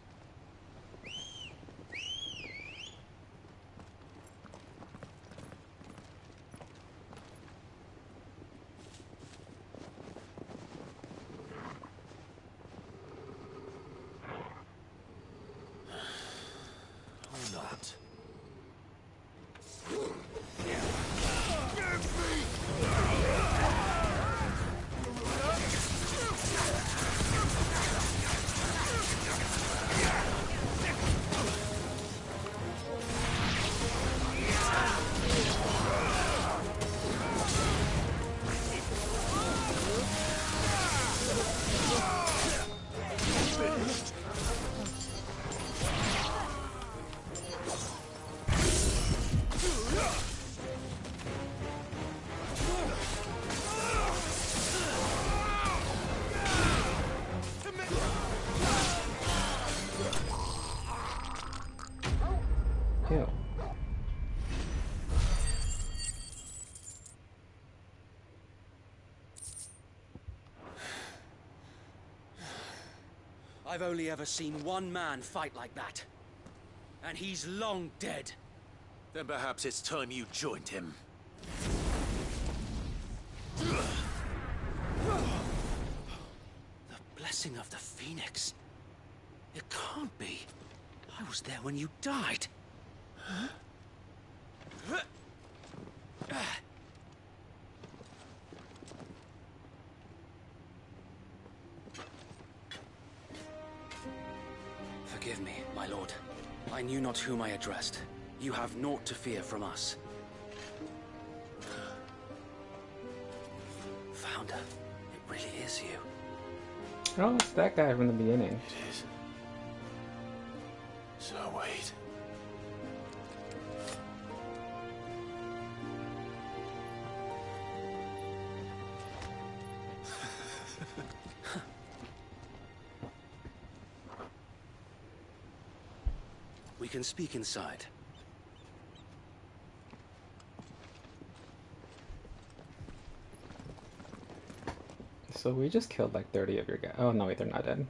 Or not. Ew. I've only ever seen one man fight like that. And he's long dead. Then perhaps it's time you joined him. The blessing of the Phoenix. It can't be. I was there when you died. Huh? Forgive me, my lord. I knew not whom I addressed. You have naught to fear from us. Found wonder, it really is you. Oh, it's that guy from the beginning. It is. So wait. We can speak inside. So we just killed like 30 of your guys. Oh no, wait, they're not dead.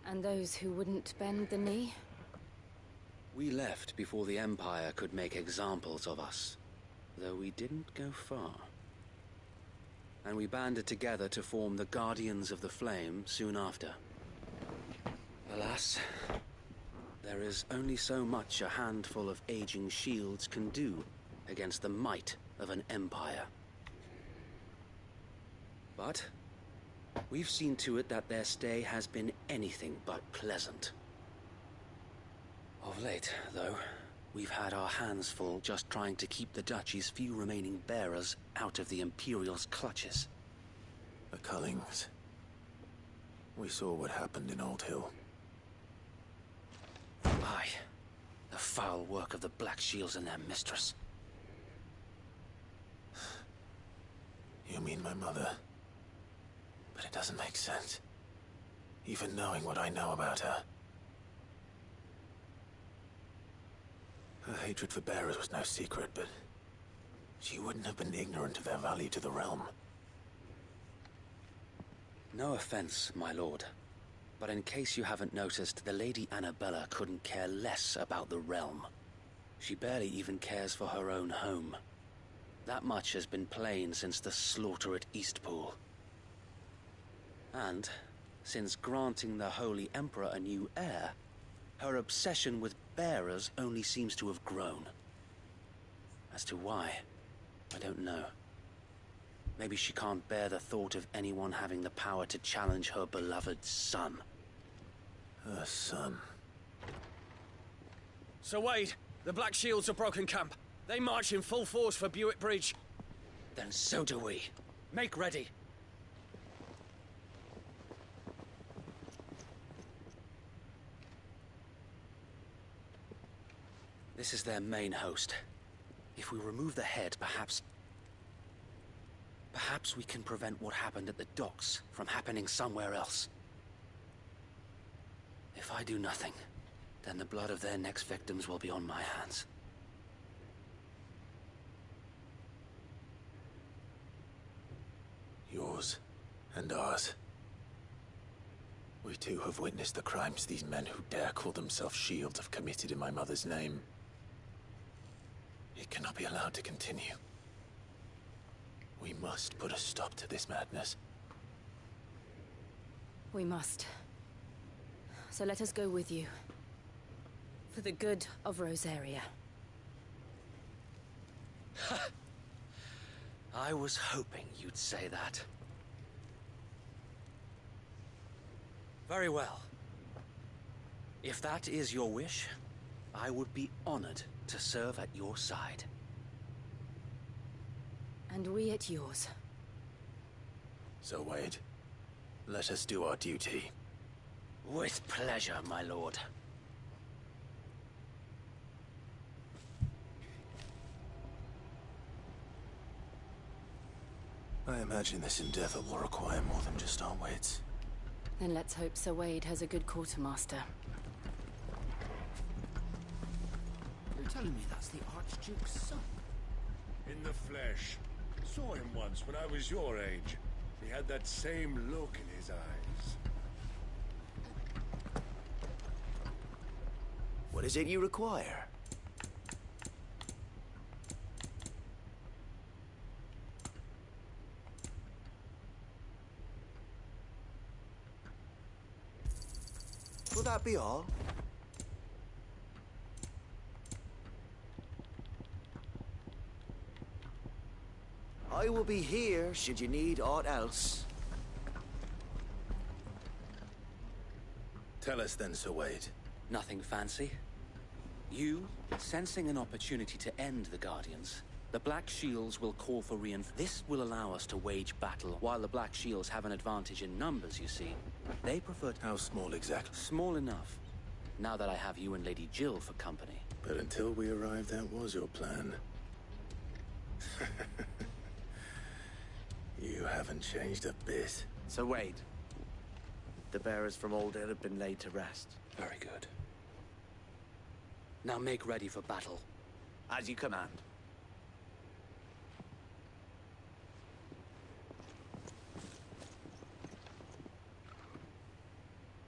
And those who wouldn't bend the knee? We left before the Empire could make examples of us, though we didn't go far. And we banded together to form the Guardians of the Flame soon after. Alas, there is only so much a handful of aging shields can do against the might of an empire. But we've seen to it that their stay has been anything but pleasant. Of late, though, we've had our hands full just trying to keep the Duchy's few remaining bearers out of the Imperial's clutches. The Cullings. We saw what happened in Old Hill. Aye, the foul work of the Black Shields and their mistress. You mean my mother? But it doesn't make sense. Even knowing what I know about her. Her hatred for bearers was no secret, but she wouldn't have been ignorant of their value to the realm. No offense, my lord, but in case you haven't noticed, the Lady Annabella couldn't care less about the realm. She barely even cares for her own home. That much has been plain since the slaughter at Eastpool. And, since granting the Holy Emperor a new heir, her obsession with bearers only seems to have grown. As to why, I don't know. Maybe she can't bear the thought of anyone having the power to challenge her beloved son. Her son? Sir Wade, the Black Shields have broken camp. They march in full force for Buick Bridge. Then so do we. Make ready. This is their main host. If we remove the head, perhaps we can prevent what happened at the docks from happening somewhere else. If I do nothing, then the blood of their next victims will be on my hands. Yours and ours. We too have witnessed the crimes these men who dare call themselves shields have committed in my mother's name. It cannot be allowed to continue. We must put a stop to this madness. We must. So let us go with you. For the good of Rosaria. I was hoping you'd say that. Very well. If that is your wish, I would be honored to serve at your side. And we at yours. So, Wade, let us do our duty. With pleasure, my lord. I imagine this endeavor will require more than just our wits. Then let's hope Sir Wade has a good quartermaster. You're telling me that's the Archduke's son? In the flesh. Saw him once when I was your age. He had that same look in his eyes. What is it you require? Will that be all? I will be here should you need aught else. Tell us then, Sir Wade. Nothing fancy. You, sensing an opportunity to end the Guardians, the Black Shields will call for reinforcements. This will allow us to wage battle. While the Black Shields have an advantage in numbers, you see, they prefer to... How small exactly? Small enough. Now that I have you and Lady Jill for company. But until we arrived, that was your plan. You haven't changed a bit. So wait. The bearers from Oldale have been laid to rest. Very good. Now make ready for battle. As you command.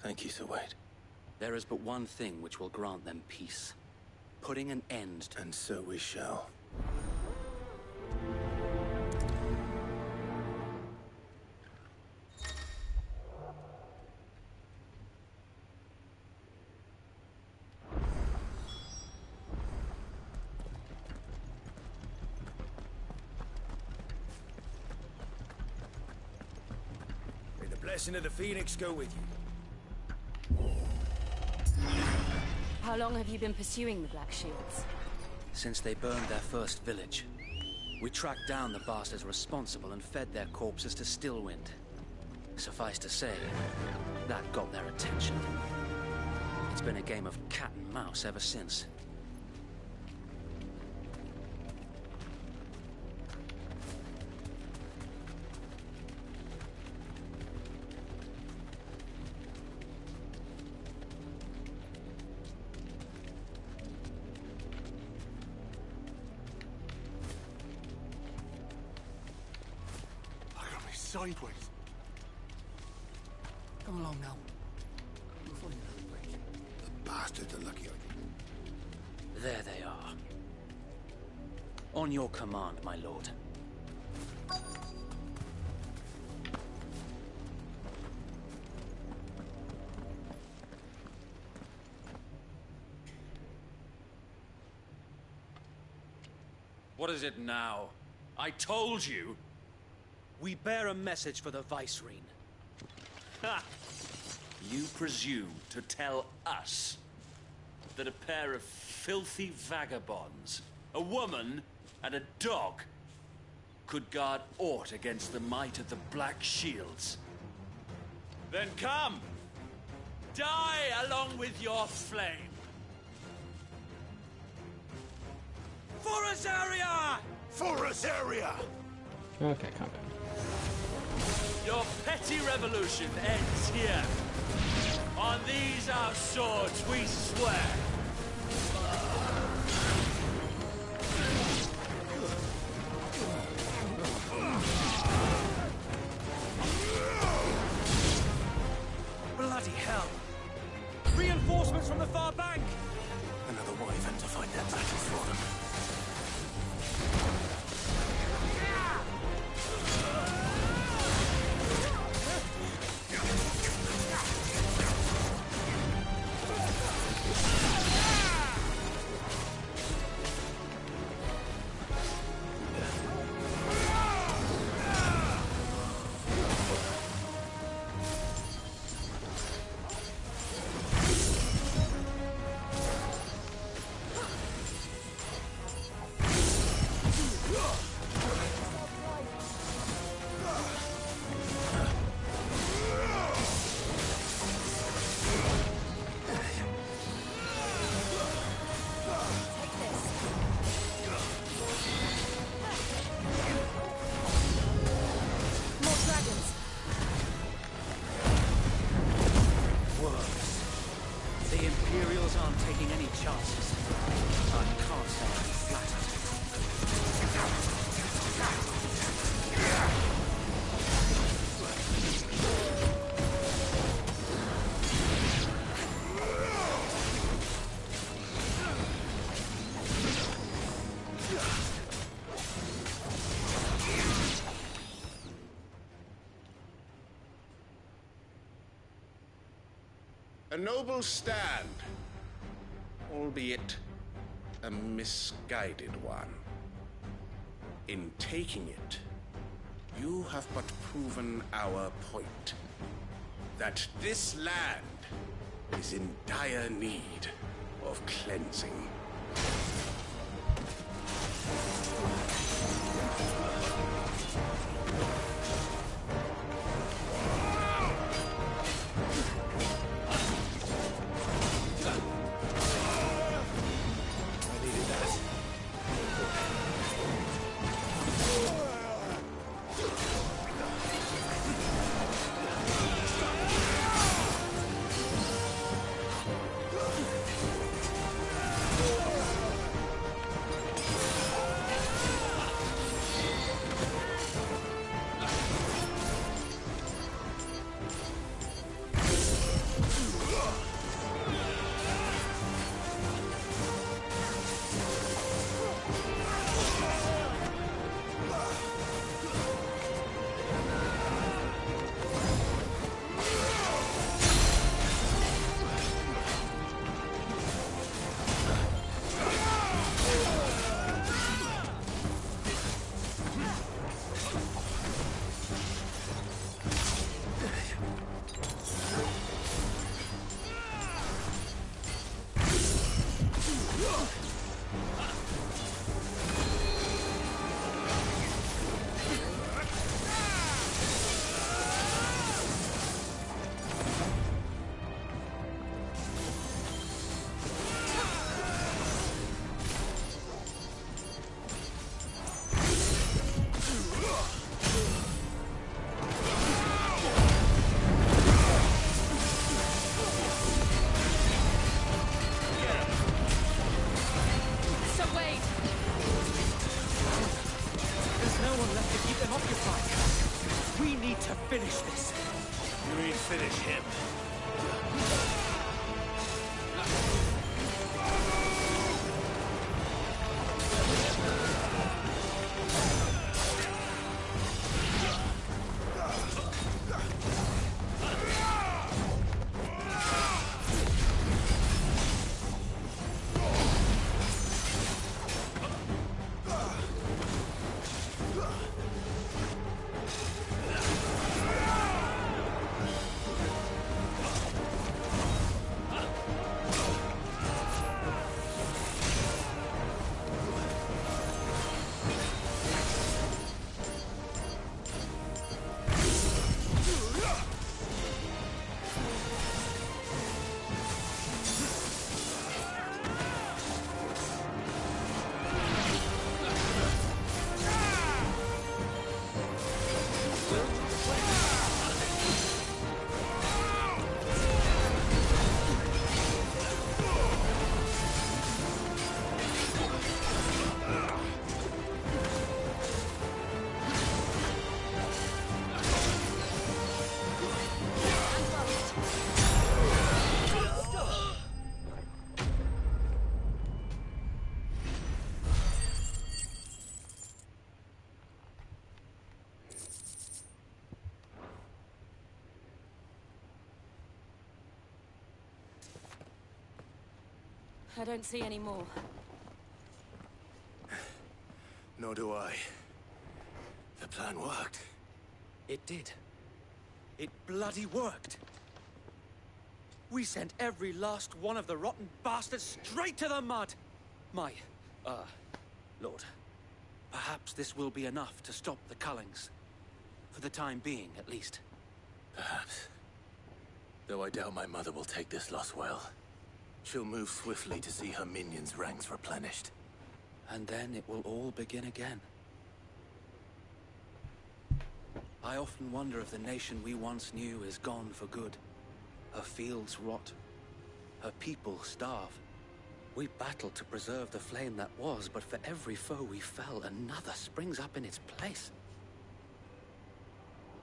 Thank you, Sir Wade. There is but one thing which will grant them peace. Putting an end to... And so we shall. May the blessing of the Phoenix go with you. How long have you been pursuing the Black Shields? Since they burned their first village. We tracked down the bastards responsible and fed their corpses to Stillwind. Suffice to say, that got their attention. It's been a game of cat and mouse ever since. Sideways. Come along now. We'll find another bridge. The bastards are lucky I didn't. There they are. On your command, my lord. What is it now? I told you! We bear a message for the Vicereine. Ha! You presume to tell us that a pair of filthy vagabonds, a woman and a dog, could guard aught against the might of the Black Shields? Then come! Die along with your flame! For Azaria! For Azaria! Okay, come back. Your petty revolution ends here. On these our swords we swear. Bloody hell! Reinforcements from the far bank! Another wyvern to fight that battle for them. A noble stand, albeit a misguided one. In taking it, you have but proven our point. That this land is in dire need of cleansing. Finish this. You mean finish him? I don't see any more. Nor do I. The plan worked. It did. It bloody worked. We sent every last one of the rotten bastards straight to the mud. Lord, perhaps this will be enough to stop the Cullings. For the time being, at least. Perhaps. Though I doubt my mother will take this loss well. She'll move swiftly to see her minions' ranks replenished. And then it will all begin again. I often wonder if the nation we once knew is gone for good. Her fields rot. Her people starve. We battled to preserve the flame that was, but for every foe we fell, another springs up in its place.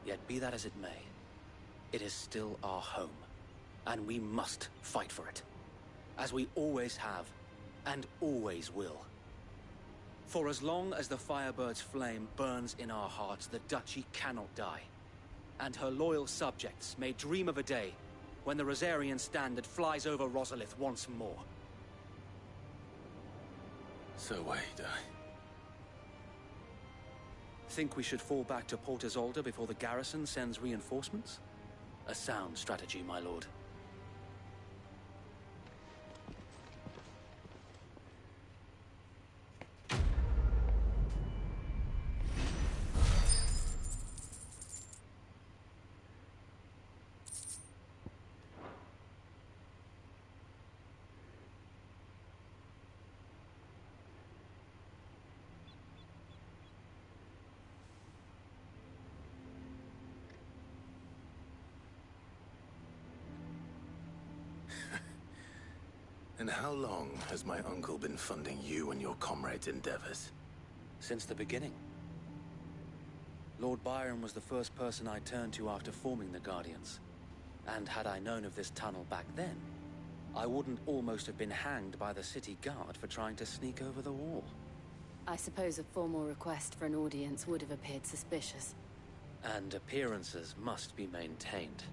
Yet be that as it may, it is still our home, and we must fight for it. As we always have, and always will. For as long as the Firebird's flame burns in our hearts, the Duchy cannot die. And her loyal subjects may dream of a day when the Rosarian standard flies over Rosalith once more. So wait, Think we should fall back to Port Isolde before the garrison sends reinforcements? A sound strategy, my lord. And how long has my uncle been funding you and your comrades' endeavors? Since the beginning. Lord Byron was the first person I turned to after forming the Guardians. And had I known of this tunnel back then, I wouldn't almost have been hanged by the city guard for trying to sneak over the wall. I suppose a formal request for an audience would have appeared suspicious. And appearances must be maintained.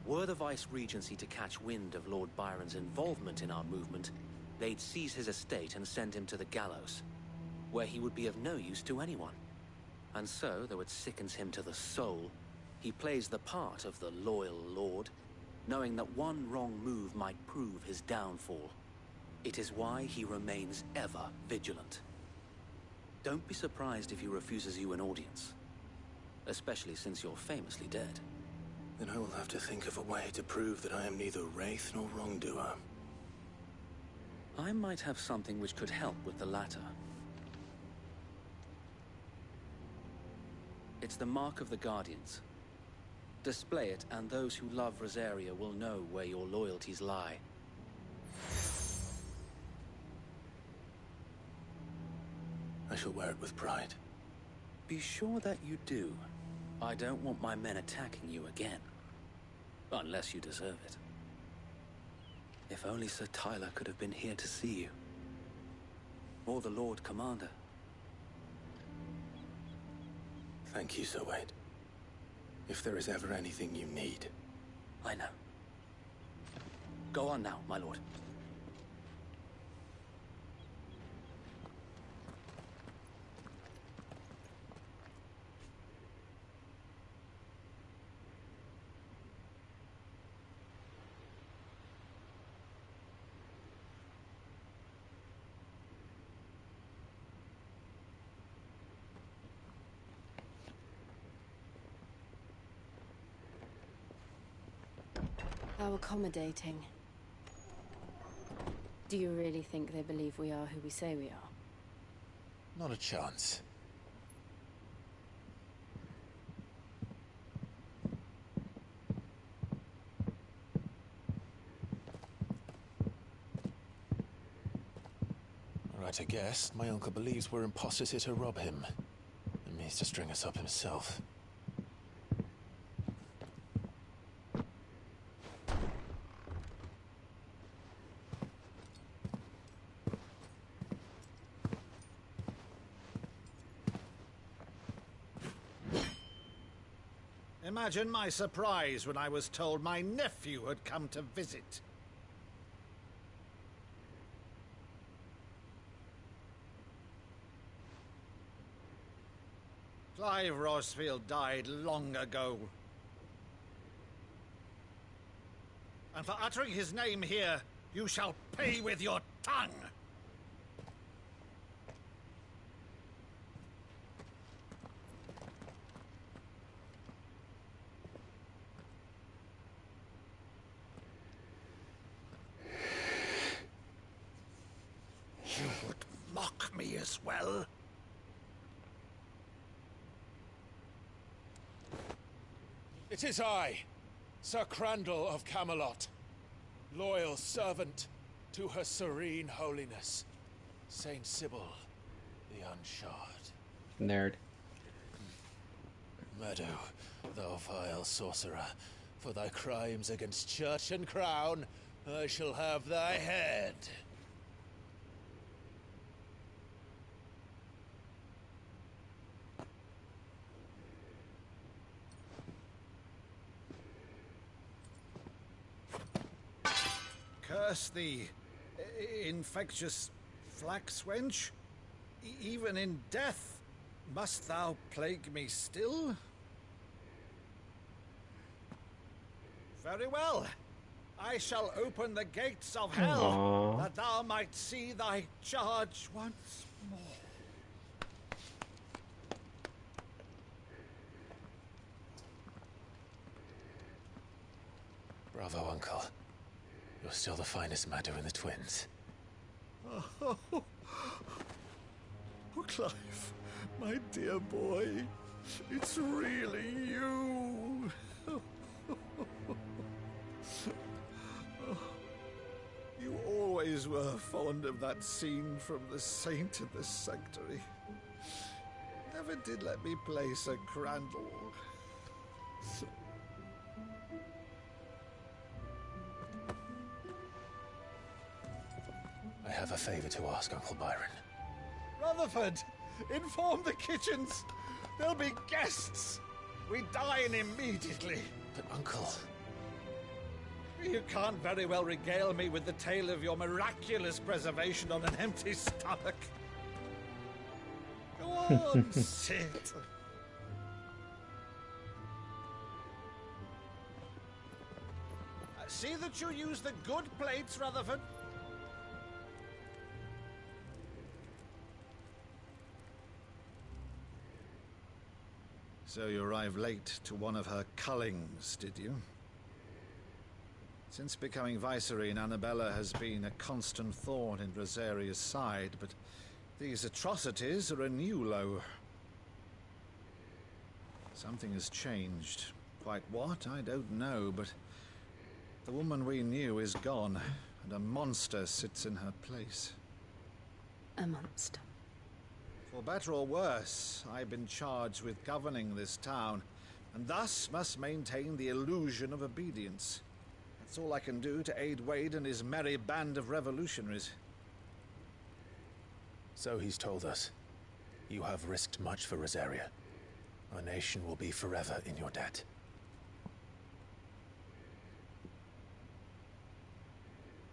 Were the Vice-Regency to catch wind of Lord Byron's involvement in our movement, they'd seize his estate and send him to the gallows, where he would be of no use to anyone. And so, though it sickens him to the soul, he plays the part of the loyal lord, knowing that one wrong move might prove his downfall. It is why he remains ever vigilant. Don't be surprised if he refuses you an audience, especially since you're famously dead. Then I will have to think of a way to prove that I am neither wraith nor wrongdoer. I might have something which could help with the latter. It's the mark of the Guardians. Display it, and those who love Rosaria will know where your loyalties lie. I shall wear it with pride. Be sure that you do. I don't want my men attacking you again. Unless you deserve it. If only Sir Tyler could have been here to see you. Or the Lord Commander. Thank you, Sir Wade. If there is ever anything you need. I know. Go on now, my lord. How accommodating. Do you really think they believe we are who we say we are? Not a chance. Right, I guess. My uncle believes we're imposters here to rob him. And means to string us up himself. Imagine my surprise when I was told my nephew had come to visit. Clive Rosfield died long ago. And for uttering his name here, you shall pay with your tongue! You would mock me as well? It is I, Sir Crandall of Camelot, loyal servant to Her Serene Holiness, Saint Sybil the Unshod. Nerd. Meadow, thou vile sorcerer, for thy crimes against church and crown, I shall have thy head. Curse thee, infectious flax wench. Even in death, must thou plague me still? Very well. I shall open the gates of hell, that thou might see thy charge once more. Bravo, Uncle. You're still the finest Maddo in the twins. Oh, Clive, my dear boy, it's really you. You always always were fond of that scene from The Saint in the Sanctuary. Never did let me place a crandall. I have a favor to ask, Uncle Byron. Rutherford, inform the kitchens. There'll be guests. We dine immediately. But, Uncle... You can't very well regale me with the tale of your miraculous preservation on an empty stomach. Go on, sit. See that you use the good plates, Rutherford. So you arrived late to one of her cullings, did you? Since becoming Vicereine, Annabella has been a constant thorn in Rosaria's side, but these atrocities are a new low. Something has changed. Quite what, I don't know, but the woman we knew is gone, and a monster sits in her place. A monster. For better or worse, I've been charged with governing this town, and thus must maintain the illusion of obedience. That's all I can do to aid Wade and his merry band of revolutionaries. So he's told us. You have risked much for Rosaria. Our nation will be forever in your debt.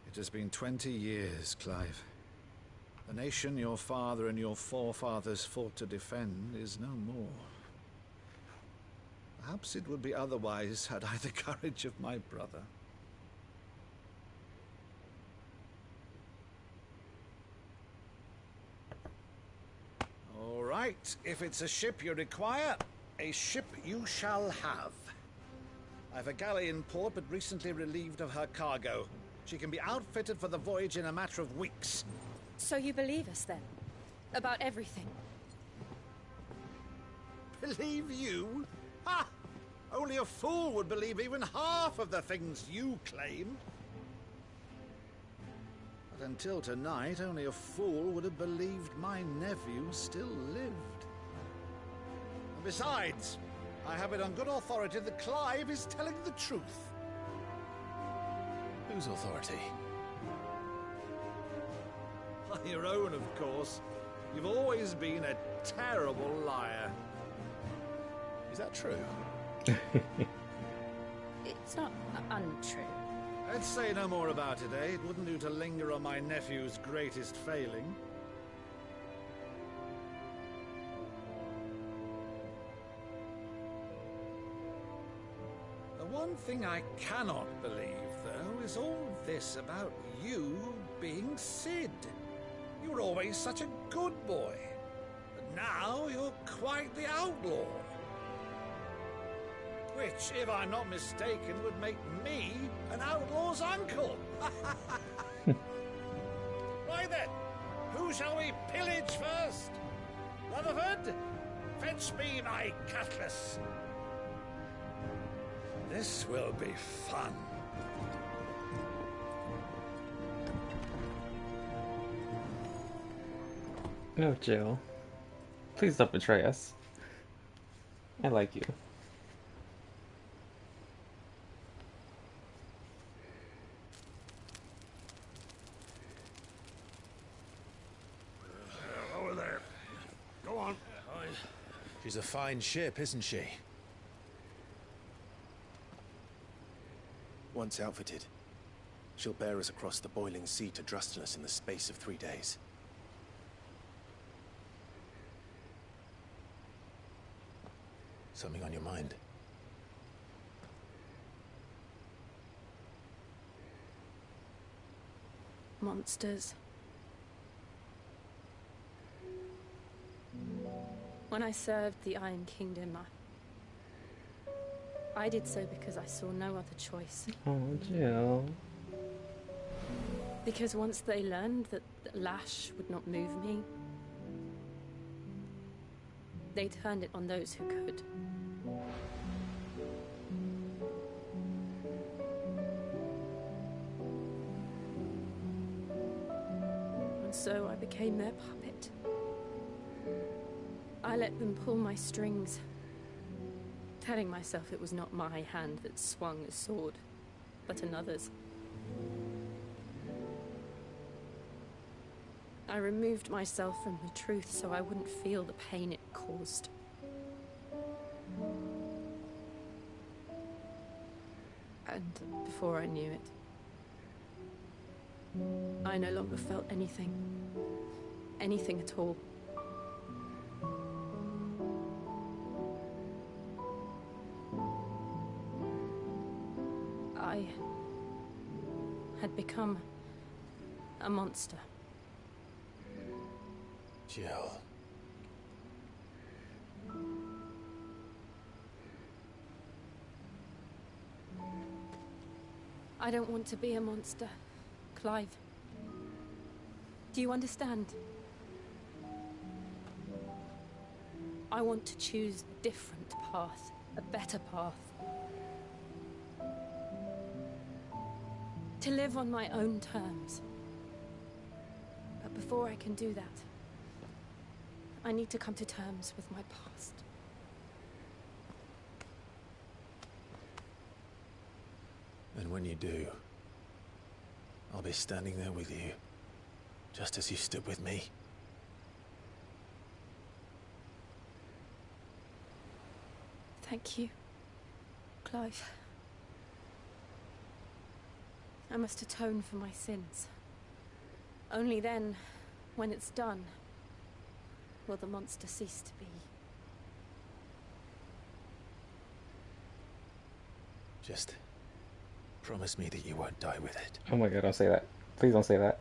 It has been 20 years, Clive. The nation your father and your forefathers fought to defend is no more. Perhaps it would be otherwise had I the courage of my brother. All right, if it's a ship you require, a ship you shall have. I've a galley in port, but recently relieved of her cargo. She can be outfitted for the voyage in a matter of weeks. So you believe us, then? About everything? Believe you? Ha! Only a fool would believe even half of the things you claim. But until tonight, only a fool would have believed my nephew still lived. And besides, I have it on good authority that Clive is telling the truth. Whose authority? Your own, of course. You've always been a terrible liar. Is that true? It's not untrue. Let's say no more about it, eh? It wouldn't do to linger on my nephew's greatest failing. The one thing I cannot believe, though, is all this about you being Sid. You were always such a good boy, but now you're quite the outlaw. Which, if I'm not mistaken, would make me an outlaw's uncle. Right then, who shall we pillage first? Rutherford, fetch me my cutlass. This will be fun. No, Jill. Please don't betray us. I like you. Over there. Go on. She's a fine ship, isn't she? Once outfitted, she'll bear us across the boiling sea to Drustinus in the space of 3 days. Something on your mind? Monsters. When I served the Iron Kingdom, I did so because I saw no other choice. Oh, Jill. Because once they learned that Lash would not move me, they turned it on those who could. so I became their puppet. I let them pull my strings, telling myself it was not my hand that swung a sword, but another's. I removed myself from the truth so I wouldn't feel the pain it caused. And before I knew it, I no longer felt anything. Anything at all. I had become a monster. Jill. I don't want to be a monster, Clive. Do you understand? I want to choose a different path, a better path. To live on my own terms. But before I can do that, I need to come to terms with my past. And when you do, I'll be standing there with you, just as you stood with me. Thank you, Clive. I must atone for my sins. Only then, when it's done, will the monster cease to be. Just promise me that you won't die with it. Oh my god, don't say that. Please don't say that.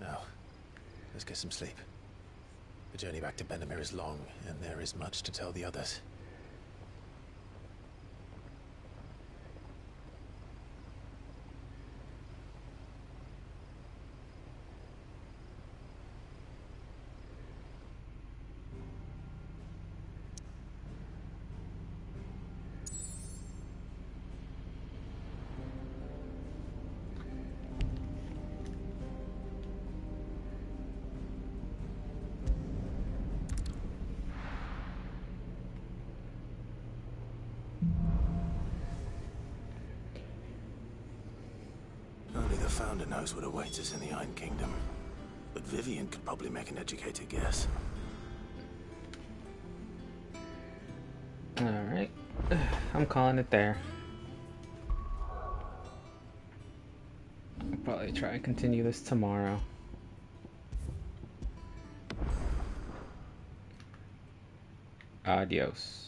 Now, let's get some sleep. The journey back to Benamir is long, and there is much to tell the others. Only the Founder knows what awaits us in the Iron Kingdom. But Vivian could probably make an educated guess. Alright. I'm calling it there. I'll probably try and continue this tomorrow. Adios.